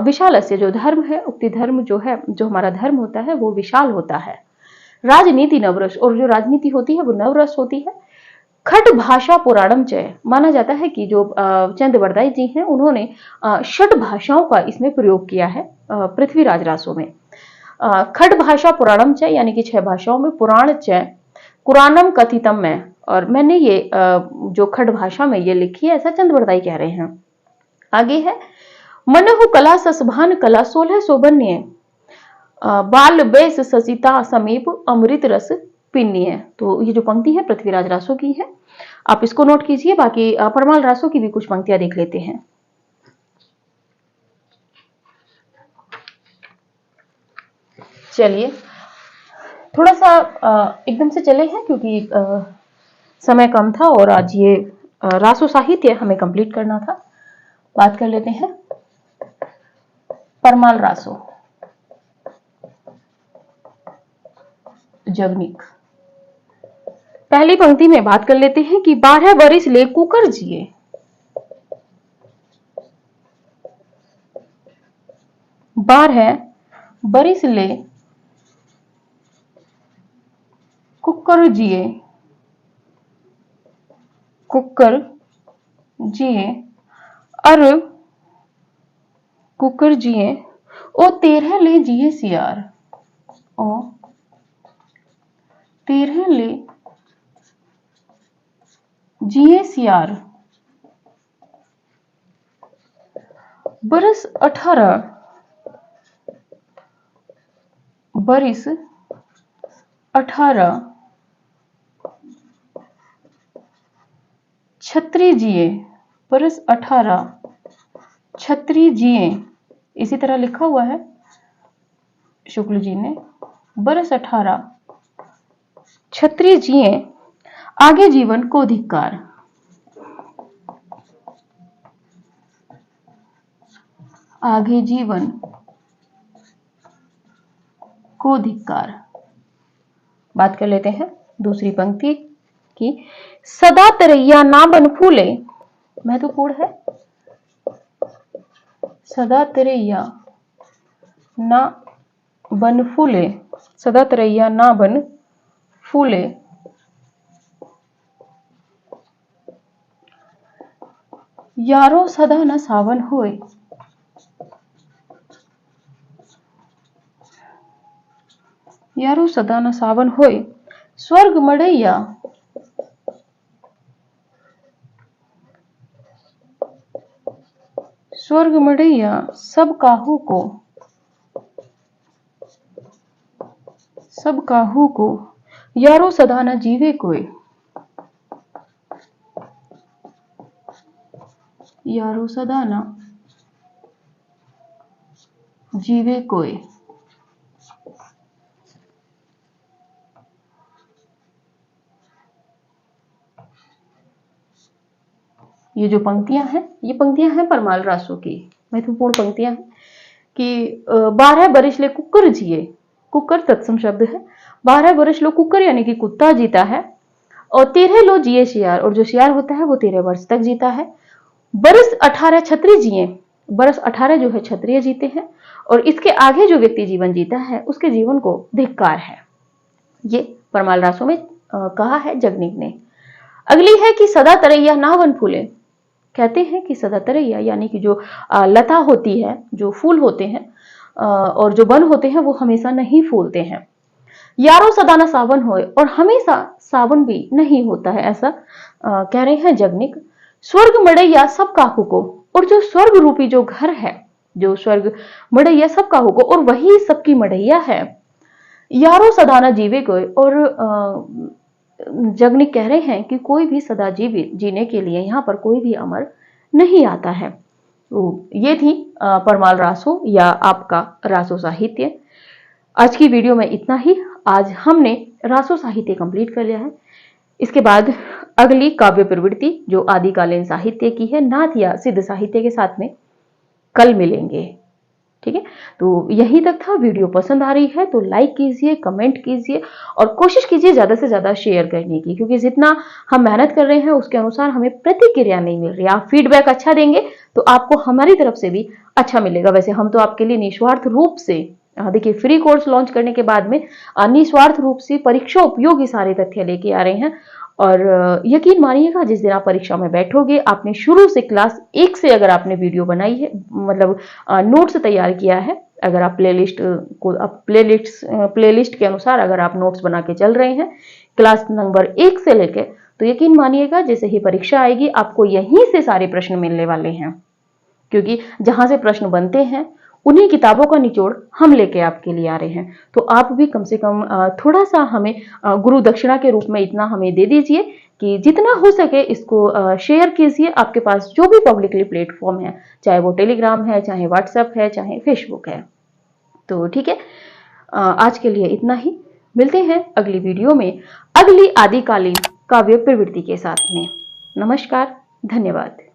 विशालस्य, जो धर्म है, उक्ति धर्म जो है, जो हमारा धर्म होता है वो विशाल होता है। राजनीति नवरस, और जो राजनीति होती है वो नवरस होती है। खट भाषा पुराणम चय, माना जाता है कि जो चंद बरदाई जी हैं उन्होंने 6 भाषाओं का इसमें प्रयोग किया है पृथ्वीराज रासो में। खट भाषा पुराणम चय यानी कि 6 भाषाओं में, पुराण चय कुरानम कथितम में, और मैंने ये जो खट भाषा में ये लिखी है ऐसा चंद बरदाई कह रहे हैं। आगे है मनहु कला ससभान कला 1600 बन्नीय बाल बेस ससिता समीप अमृत रस पिन्नीय। तो ये जो पंक्ति है पृथ्वीराज रासो की है, आप इसको नोट कीजिए। बाकी परमाल रासो की भी कुछ पंक्तियां देख लेते हैं। चलिए थोड़ा सा एकदम से चले हैं क्योंकि समय कम था और आज ये रासो साहित्य हमें कंप्लीट करना था। बात कर लेते हैं परमाल रासो जगनिक। पहली पंक्ति में बात कर लेते हैं कि 12 बरिस ले कुकर जिए, 12 बरिस ले कुकर जिए, कुकर जिए, अर कुकर जिए ओ 13 ले जिए सियार, ओ 13 ले जिए सियार, बरस 18 बरिस 18 छत्री जिए, बरस 18 छत्री जिए, इसी तरह लिखा हुआ है शुक्ल जी ने, बरस 18 क्षत्रिय जिए आगे जीवन को धिक्कार। आगे जीवन को धिक्कार। बात कर लेते हैं दूसरी पंक्ति की। सदा तरैया ना बन फूले, महत्वपूर्ण है, सदा तरैया ना बन फूले, सदा तरैया ना बन फूले, यारो सदा न सावन होए, यारो सदा न सावन होए, स्वर्ग मड़ैया, स्वर्ग मड़ैया सब काहू को, सब काहू को, यारो सदा न जीवे कोई, यारो सदा न जीवे कोई। ये जो पंक्तियां हैं, ये पंक्तियां हैं परमाल रासो की, महत्वपूर्ण पंक्तियां हैं कि 12 बरिस ले कुकर जिए, कुकर तत्सम शब्द है, 12 बरिस लो कुकर यानी कि कुत्ता जीता है, और 13 लो जिए शियार, और जो शियार होता है वो 13 वर्ष तक जीता है। बरस 18 क्षत्रिय जिए, बरस 18 जो है क्षत्रिय जीते हैं, और इसके आगे जो व्यक्ति जीवन जीता है उसके जीवन को धिक्कार है। ये परमाल रासो में कहा है जगनिक ने। अगली है कि सदा तरैया ना वन फूले, कहते हैं कि सदा तरैया यानी कि जो लता होती है, जो फूल होते हैं और जो वन होते हैं वो हमेशा नहीं फूलते हैं। यारो सदा न सावन होए, और हमेशा सावन भी नहीं होता है, ऐसा कह रहे हैं जगनिक। स्वर्ग मड़ैया सब काहू को, और जो स्वर्ग रूपी जो घर है, जो स्वर्ग मड़ैया सब काहू को, और वही सबकी मड़ैया है। यारो सदा न जीवे कोई, और जगनिक कह रहे हैं कि कोई भी सदा जीने के लिए यहाँ पर कोई भी अमर नहीं आता है। तो ये थी परमाल रासो या आपका रासो साहित्य। आज की वीडियो में इतना ही। आज हमने रासो साहित्य कंप्लीट कर लिया है। इसके बाद अगली काव्य प्रवृत्ति जो आदिकालीन साहित्य की है, नाथ या सिद्ध साहित्य के साथ में कल मिलेंगे। ठीक है, तो यहीं तक था। वीडियो पसंद आ रही है तो लाइक कीजिए, कमेंट कीजिए, और कोशिश कीजिए ज्यादा से ज्यादा शेयर करने की, क्योंकि जितना हम मेहनत कर रहे हैं उसके अनुसार हमें प्रतिक्रिया नहीं मिल रही। आप फीडबैक अच्छा देंगे तो आपको हमारी तरफ से भी अच्छा मिलेगा। वैसे हम तो आपके लिए निस्वार्थ रूप से, देखिए, फ्री कोर्स लॉन्च करने के बाद में निस्वार्थ रूप से परीक्षा उपयोगी सारे तथ्य लेके आ रहे हैं। और यकीन मानिएगा, जिस दिन आप परीक्षा में बैठोगे, आपने शुरू से क्लास 1 से अगर आपने वीडियो बनाई है, मतलब नोट्स तैयार किया है, अगर आप प्लेलिस्ट के अनुसार अगर आप नोट्स बना के चल रहे हैं क्लास नंबर 1 से लेके, तो यकीन मानिएगा जैसे ही परीक्षा आएगी आपको यहीं से सारे प्रश्न मिलने वाले हैं, क्योंकि जहां से प्रश्न बनते हैं उन्हीं किताबों का निचोड़ हम लेके आपके लिए आ रहे हैं। तो आप भी कम से कम थोड़ा सा हमें गुरु दक्षिणा के रूप में इतना हमें दे दीजिए कि जितना हो सके इसको शेयर कीजिए। आपके पास जो भी पब्लिकली प्लेटफॉर्म है, चाहे वो टेलीग्राम है, चाहे व्हाट्सएप है, चाहे फेसबुक है। तो ठीक है, आज के लिए इतना ही। मिलते हैं अगली वीडियो में अगली आदिकालीन काव्य प्रवृत्ति के साथ में। नमस्कार, धन्यवाद।